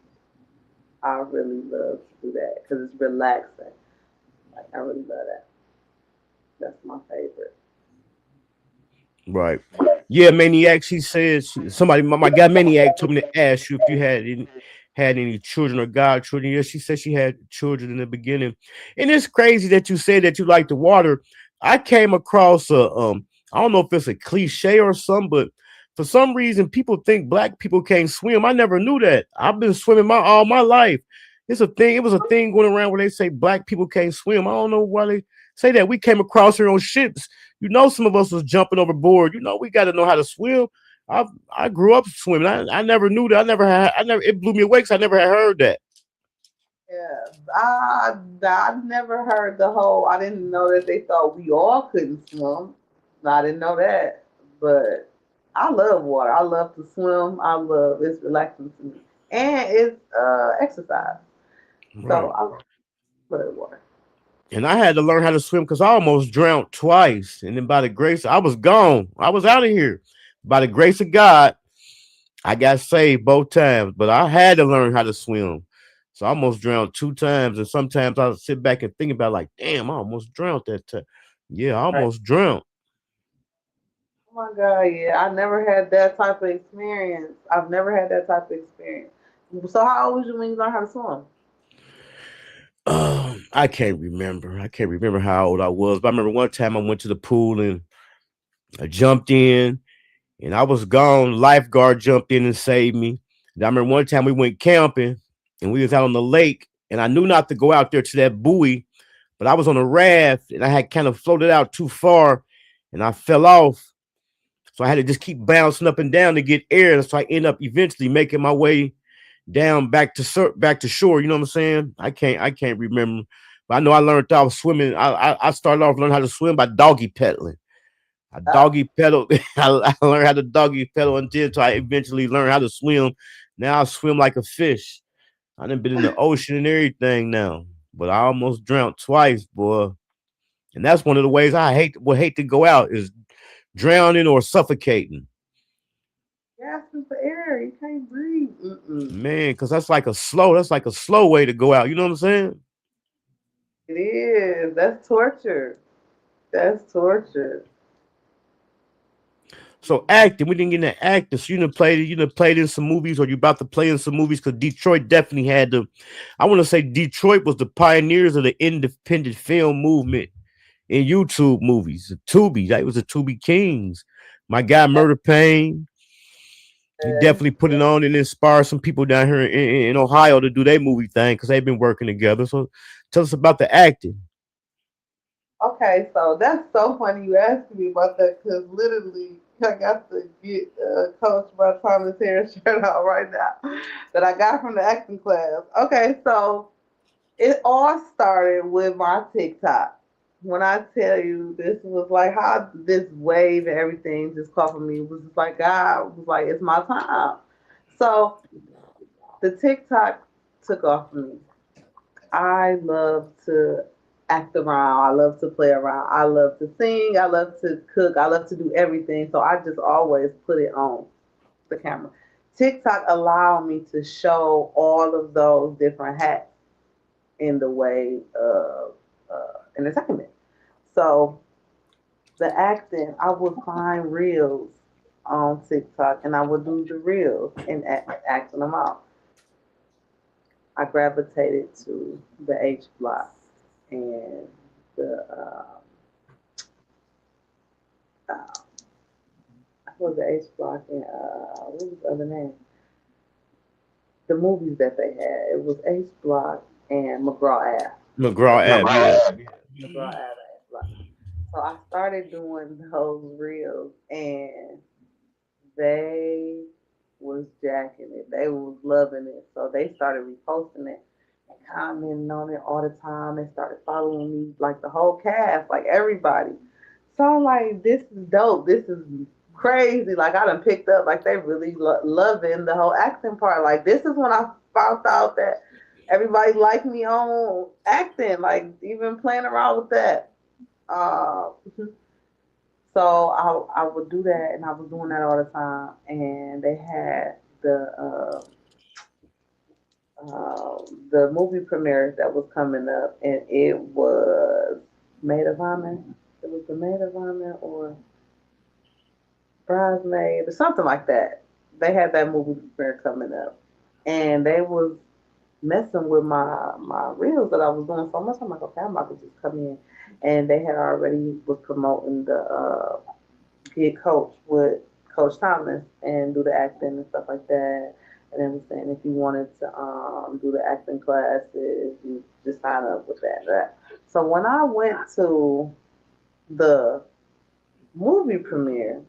I really love to do that because it's relaxing. Like I really love that. That's my favorite. Right. Yeah, Maniac. She said somebody, my guy Maniac told me to ask you if you had any children or godchildren. Yeah, she said she had children in the beginning, and it's crazy that you said that you like the water. I came across a I don't know if it's a cliche or something, but for some reason people think black people can't swim. I never knew that. I've been swimming all my life. It's a thing. It was a thing going around where they say black people can't swim. I don't know why they say that. We came across here on ships. You know, some of us was jumping overboard. You know, we got to know how to swim. I grew up swimming. I never knew that. I never. It blew me away because I never had heard that. Yeah, I never heard the whole. I didn't know that they thought we all couldn't swim. I didn't know that, but I love water. I love to swim. I love it's relaxing to me, and it's exercise. So Right. I love water. And I had to learn how to swim because I almost drowned twice. And then by the grace, I was gone. I was out of here. By the grace of God, I got saved both times. But I had to learn how to swim. So I almost drowned two times. And sometimes I sit back and think about like, damn, I almost drowned that time. Yeah, I almost drowned. Oh my God, yeah, I never had that type of experience. I've never had that type of experience. So how old was you when you learned how to swim? I can't remember. I can't remember how old I was. But I remember one time I went to the pool and I jumped in and I was gone. Lifeguard jumped in and saved me. And I remember one time we went camping and we was out on the lake and I knew not to go out there to that buoy, but I was on a raft and I had kind of floated out too far and I fell off. So I had to just keep bouncing up and down to get air. And so I end up eventually making my way down back to shore. You know what I'm saying? I can't remember. But I know I learned that I was swimming. I started off learning how to swim by doggy pedaling. I Ah, doggy pedal. I learned how to doggy pedal until I eventually learned how to swim. Now I swim like a fish. I done been in the ocean and everything now, but I almost drowned twice, boy. And that's one of the ways I hate to go out is drowning or suffocating, gasping for air, you can't breathe. Mm-mm. man. Because that's like a slow way to go out. You know what I'm saying? It is. That's torture. That's torture. So acting, we didn't get into acting. So you done played in some movies, or you about to play in some movies? Because Detroit definitely had the. I want to say Detroit was the pioneers of the independent film movement in YouTube movies. The Tubi, that was the Tubi Kings. My guy Murder Pain, he definitely put it on and inspired some people down here in Ohio to do their movie thing because they've been working together. So tell us about the acting. Okay, so that's so funny you asked me about that because literally I got to get Coach by Thomas Harris shirt out right now that I got from the acting class. Okay, so it all started with my TikTok. When I tell you this was like how this wave and everything just caught for me, it was just like God was like, it's my time. So the TikTok took off for me. I love to act around. I love to play around. I love to sing. I love to cook. I love to do everything. So I just always put it on the camera. TikTok allowed me to show all of those different hats in the way of entertainment. So the acting, I would find reels on TikTok and I would do the reels and acting them out. I gravitated to the H block and the what was the H block and what was the other name? The movies that they had. It was H block and McGraw Ave. McGraw Ave, yeah. McGraw Ave H block. So I started doing those reels and they was jacking it. They was loving it. So they started reposting it and commenting on it all the time. They started following me, like the whole cast, like everybody. So I'm like, this is dope. This is crazy. Like I done picked up, like they really loving the whole acting part. Like this is when I found out that everybody liked me on acting, like even playing around with that. Uh, So I would do that, and I was doing that all the time. And they had the movie premiere that was coming up, and it was Maid of Honor. It was the Maid of Honor or Bridesmaid or something like that. They had that movie premiere coming up, and they was messing with my reels that I was doing so much. I'm like, okay, I'm about to just come in, and they had already was promoting the get coach with Coach Thomas and do the acting and stuff like that. And then was saying if you wanted to do the acting classes, you just sign up with that. So when I went to the movie premiere,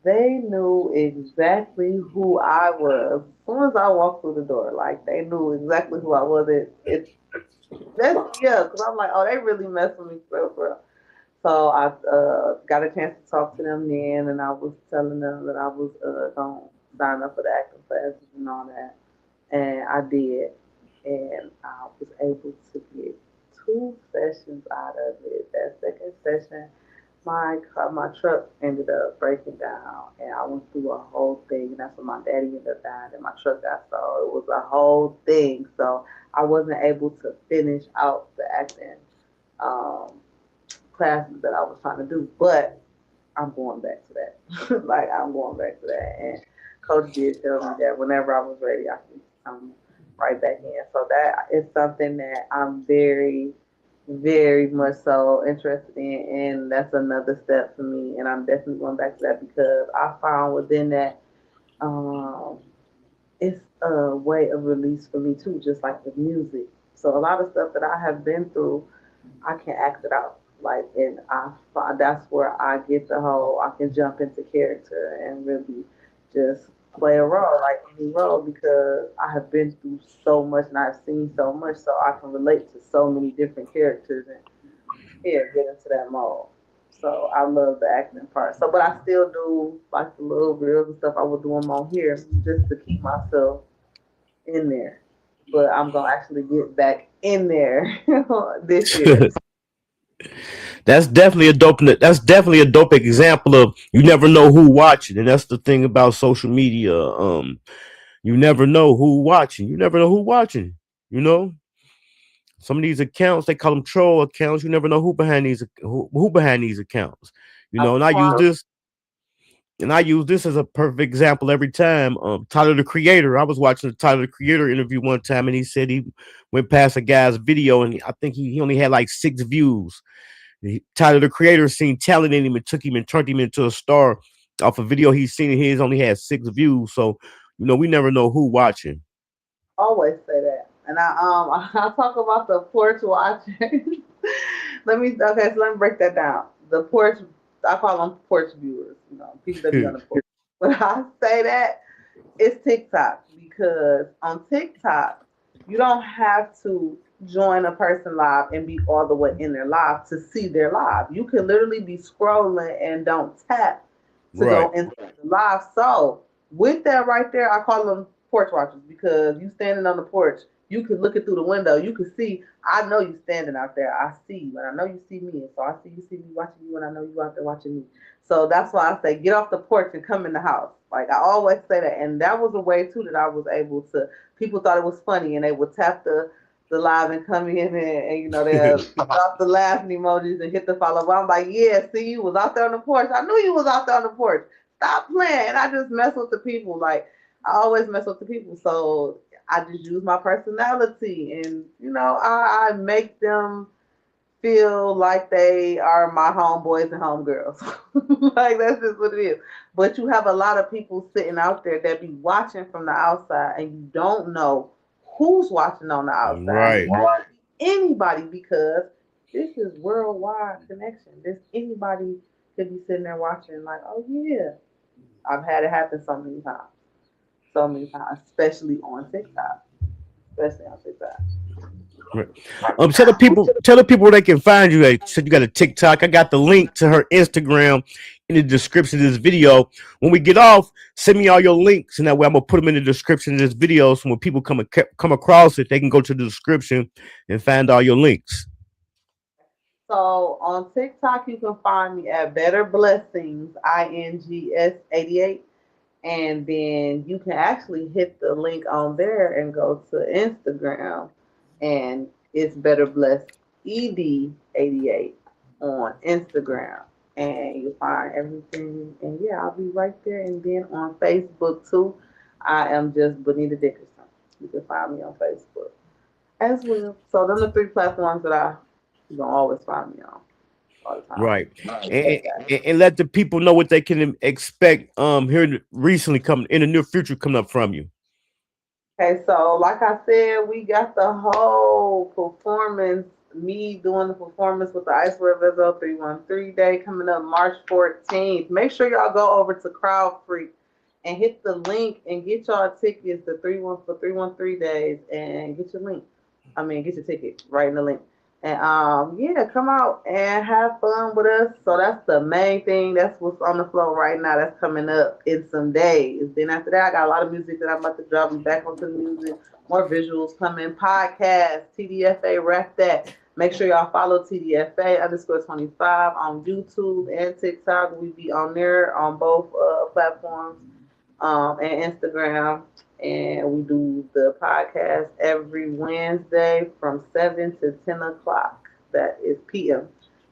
they knew exactly who I was. As soon as I walked through the door, like they knew exactly who I was. Because I'm like, oh, they really messed with me for real. So I got a chance to talk to them then, and I was telling them that I was going to sign up for the acting classes and all that. And I did. And I was able to get 2 sessions out of it. That second session, my truck ended up breaking down, and I went through a whole thing. And that's when my daddy ended up dying, and my truck got sold. It was a whole thing. So I wasn't able to finish out the acting classes that I was trying to do, but I'm going back to that. Like I'm going back to that. And Coach did tell me that whenever I was ready, I can come right back in. So that is something that I'm very, very much so interested in, and that's another step for me. And I'm definitely going back to that because I found within that, it's a way of release for me too, just like with music. So a lot of stuff that I have been through, I can act it out. Like, and that's where I get the whole, I can jump into character and really just play a role, like any role, because I have been through so much and I've seen so much, so I can relate to so many different characters and get into that mode. So I love the acting part. So, but I still do like the little reels and stuff. I would do them on here just to keep myself in there. But I'm gonna actually get back in there this year. That's definitely a dope. That's definitely a dope example of you never know who watching, and that's the thing about social media. You never know who watching. You never know who watching. You know, some of these accounts they call them troll accounts. You never know who behind these accounts. You know, and I use this. And I use this as a perfect example every time. Tyler the Creator. I was watching the Tyler the Creator interview one time, and he said he went past a guy's video, and I think he only had like 6 views. Tyler the Creator seen talent in him and took him and turned him into a star off a video he's seen. His only had 6 views, so we never know who watching. Always say that, and I talk about the porch watching. So let me break that down. The porch, I call them porch viewers. People that be on the porch. When I say that, it's TikTok, because on TikTok you don't have to join a person live and be all the way in their live to see their live. You can literally be scrolling and don't tap to go into the live. So with that right there, I call them porch watchers, because you standing on the porch, you can look it through the window. You can see, I know you standing out there. I see you, and I know you see me. And so I see me watching you, and I know you out there watching me. So that's why I say, get off the porch and come in the house. Like, I always say that. And that was a way, too, that I was able to, people thought it was funny, and they would tap the live and come in, and they'll drop the laughing emojis and hit the follow. But I'm like, yeah, see, you was out there on the porch. I knew you was out there on the porch. Stop playing. And I just mess with the people. Like, I always mess with the people. So I just use my personality, and I make them feel like they are my homeboys and homegirls. Like, that's just what it is. But you have a lot of people sitting out there that be watching from the outside, and you don't know who's watching on the outside. Right. Anybody, because this is worldwide connection. Anybody could be sitting there watching, like, oh yeah. I've had it happen so many times, especially on TikTok. Right. Tell the people where they can find you. At. Said you got a TikTok. I got the link to her Instagram in the description of this video. When we get off, send me all your links, and that way I'm gonna put them in the description of this video. So when people come across it, they can go to the description and find all your links. So on TikTok, you can find me at Better Blessings INGS88, and then you can actually hit the link on there and go to Instagram, and it's Better Bless ED88 on Instagram, and you'll find everything. And yeah, I'll be right there. And then on Facebook too, I am just Bonita Dickerson. You can find me on Facebook as well. So those are the 3 platforms that you're gonna always find me on all the time. Right. And let the people know what they can expect here recently coming in the near future coming up from you. Okay, so like I said, we got the whole performance, me doing the performance with the Icewear Vezo 313 day coming up March 14th. Make sure y'all go over to Crowd Freak and hit the link and get y'all tickets for 313 days, and get your link. Get your ticket right in the link. And yeah, come out and have fun with us. So that's the main thing. That's what's on the floor right now. That's coming up in some days. Then after that, I got a lot of music that I'm about to drop. Me back onto the music. More visuals coming. Podcast, TDFA, Rap That. Make sure y'all follow TDFA_25 on YouTube and TikTok. We be on there on both platforms, and Instagram. And we do the podcast every Wednesday from 7 to 10 o'clock. That is p.m.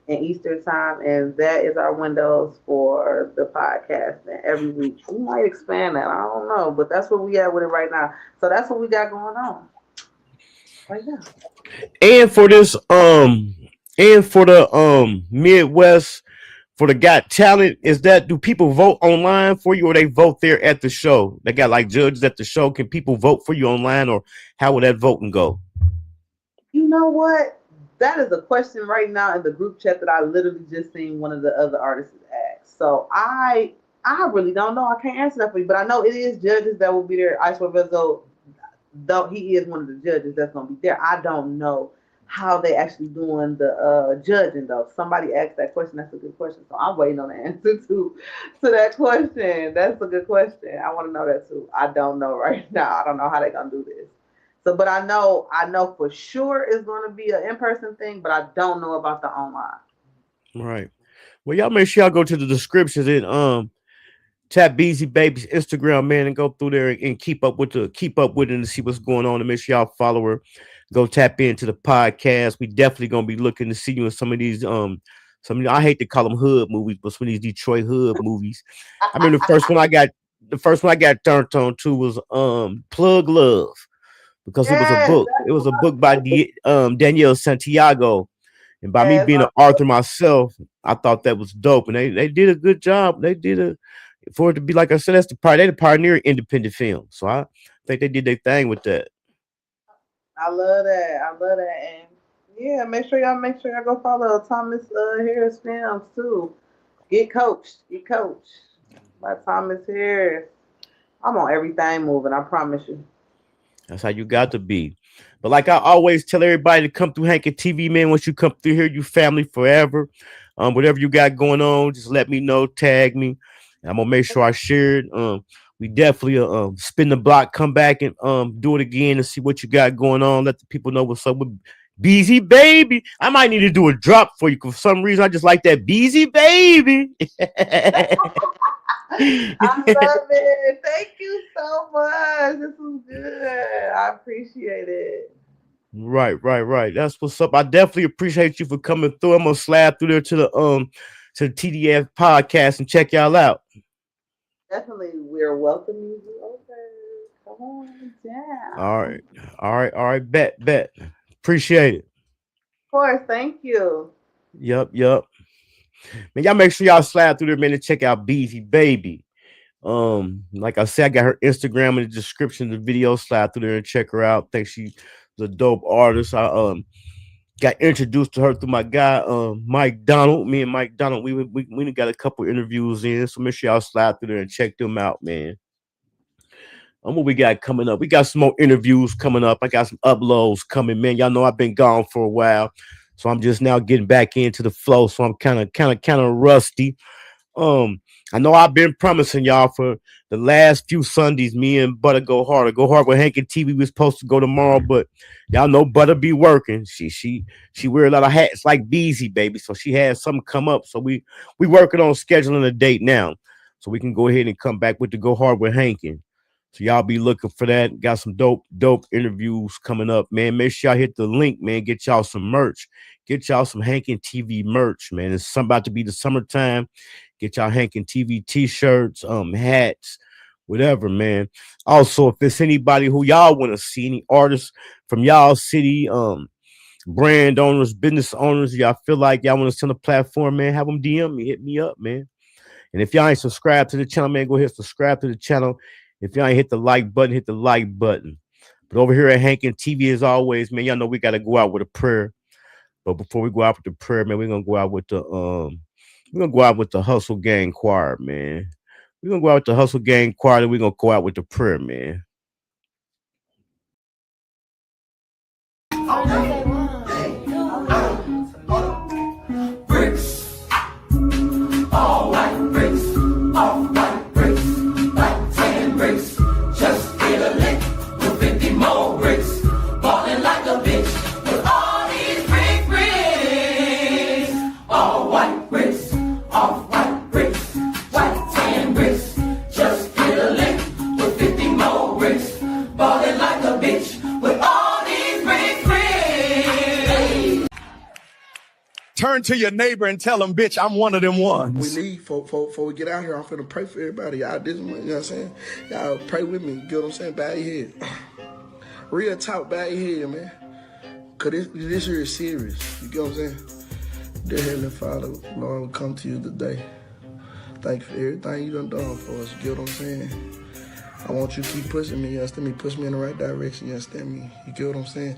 in Eastern time. And that is our windows for the podcast. And every week, we might expand that. I don't know. But that's where we at with it right now. So that's what we got going on right now. And for this, and for the Midwest, for the Got Talent, do people vote online for you, or they vote there at the show? They got like judges at the show. Can people vote for you online, or how would that voting go? You know what? That is a question right now in the group chat that I literally just seen one of the other artists ask. So I really don't know. I can't answer that for you, but I know it is judges that will be there. Icewear Vezo, though he is one of the judges that's gonna be there. I don't know how they actually doing the judging though. Somebody asked that question. That's a good question. So I'm waiting on the answer to that question. That's a good question. I want to know that too. I don't know right now. I don't know how they're gonna do this. So, but I know for sure it's gonna be an in-person thing, but I don't know about the online. Right. Well, y'all make sure y'all go to the descriptions and tap Beezy Baby's Instagram, man, and go through there and keep up with it and see what's going on, and make sure y'all follow her. Go tap into the podcast. We definitely gonna be looking to see you in some of these I hate to call them hood movies, but some of these Detroit hood movies. I mean, the first one I got turned on to was Plug Love because it was a Yes, book. It was a book by Danielle Santiago, and by me yes. being an author myself, I thought that was dope, and they did a good job. They did for it to be like I said, that's they the pioneer independent film. So I think they did their thing with that. I love that. I love that. And yeah, make sure y'all go follow Thomas Harris Films too. Get coached. Get coached by Thomas Harris. I'm on everything moving, I promise you. That's how you got to be. But like I always tell everybody to come through Hankin TV, man. Once you come through here, you family forever. Whatever you got going on, just let me know, tag me. And I'm gonna make sure I share it. We definitely spin the block, come back and do it again and see what you got going on. Let the people know what's up with Beezy baby. I might need to do a drop for you because for some reason I just like that Beezy baby. I love it. Thank you so much. This was good. I appreciate it. Right. That's what's up. I definitely appreciate you for coming through. I'm gonna slide through there to the TDF podcast and check y'all out. Definitely, we're welcoming you over. Come on down. All right. Bet. Appreciate it. Of course, thank you. Yup. Man, y'all make sure y'all slide through there, man, and check out Beezy Baby. Like I said, I got her Instagram in the description of the video. Slide through there and check her out. Think she's a dope artist. I got introduced to her through my guy, Mike Donald. Me and Mike Donald, we got a couple interviews in, so make sure y'all slide through there and check them out, man. What we got coming up? We got some more interviews coming up. I got some uploads coming, man. Y'all know I've been gone for a while, so I'm just now getting back into the flow. So I'm kind of rusty. I know I've been promising y'all for the last few Sundays, me and Butter go harder. Go hard with Hankin TV. We're supposed to go tomorrow, but y'all know Butter be working. She wear a lot of hats like Beezy, baby. So she has something come up. So we working on scheduling a date now, so we can go ahead and come back with the Go Hard with Hankin. So y'all be looking for that. Got some dope interviews coming up, man. Make sure y'all hit the link, man. Get y'all some merch. Get y'all some Hankin TV merch, man. It's about to be the summertime. Get y'all Hankin TV t-shirts, hats, whatever, man. Also, if there's anybody who y'all want to see, any artists from y'all city, brand owners, business owners, y'all feel like y'all want to send a platform, man, have them DM me, hit me up, man. And if y'all ain't subscribed to the channel, man, go ahead and subscribe to the channel. If y'all ain't hit the like button, hit the like button. But over here at Hankin TV, as always, man, y'all know we got to go out with a prayer. But before we go out with the prayer, man, we're gonna go out with the Hustle Gang Choir, man. We're gonna go out with the Hustle Gang Choir, and we're gonna go out with the prayer, man. Bricks, all white bricks, off white bricks, like 10 bricks. Just get a lick with 50 more bricks. Ballin' like a bitch with all these bricks. All white bricks, off white bricks, white 10 bricks. Just get a lick with 50 more bricks. Ballin' like a bitch with all these bricks. Turn to your neighbor and tell him, bitch, I'm one of them ones. We leave, before we get out here, I'm finna pray for everybody. Y'all, you know what I'm saying? Y'all pray with me, you get what I'm saying? Bow your head. Real talk, bow your head, man. Cause this here is serious, you get what I'm saying? Dear Heavenly Father, Lord, we come to you today. Thank you for everything you done for us, you get what I'm saying? I want you to keep pushing me, you understand me? Push me in the right direction, you understand me? You get what I'm saying?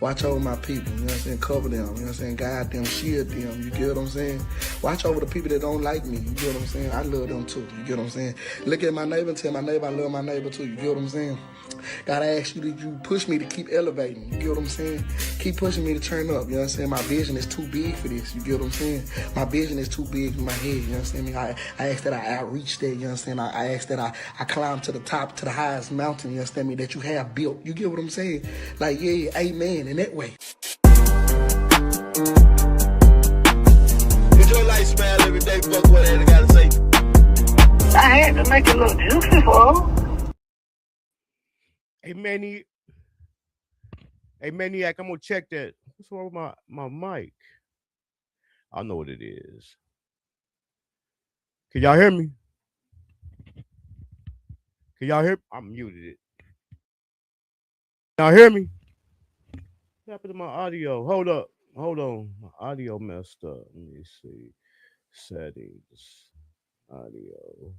Watch over my people, you know what I'm saying? Cover them, you know what I'm saying? Guide them, shield them, you get what I'm saying? Watch over the people that don't like me, you get what I'm saying? I love them too, you get what I'm saying? Look at my neighbor and tell my neighbor I love my neighbor too, you get what I'm saying? God, I ask you that you push me to keep elevating, you get what I'm saying? Keep pushing me to turn up, you know what I'm saying? My vision is too big for this, you get what I'm saying? My vision is too big in my head, you understand me? I ask that I outreach that, you understand? I ask that I climb to the top, to the highest mountain, you understand me, that you have built, you get what I'm saying? Like, yeah, amen, in that way. With your light smile every day, fuck what I gotta say. I had to make it look juicy for him. Hey, Maniac, I'm gonna check that. What's wrong with my mic? I know what it is. Can y'all hear me? Can y'all hear? I muted it. Y'all hear me? What happened to my audio? Hold up. Hold on. My audio messed up. Let me see. Settings. Audio.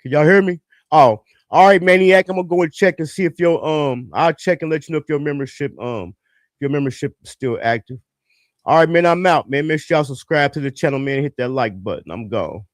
Can y'all hear me? Oh, all right, Maniac. I'm gonna go and check and see if your I'll check and let you know if your membership is still active. All right, man. I'm out, man. Make sure y'all subscribe to the channel, man. Hit that like button. I'm gone.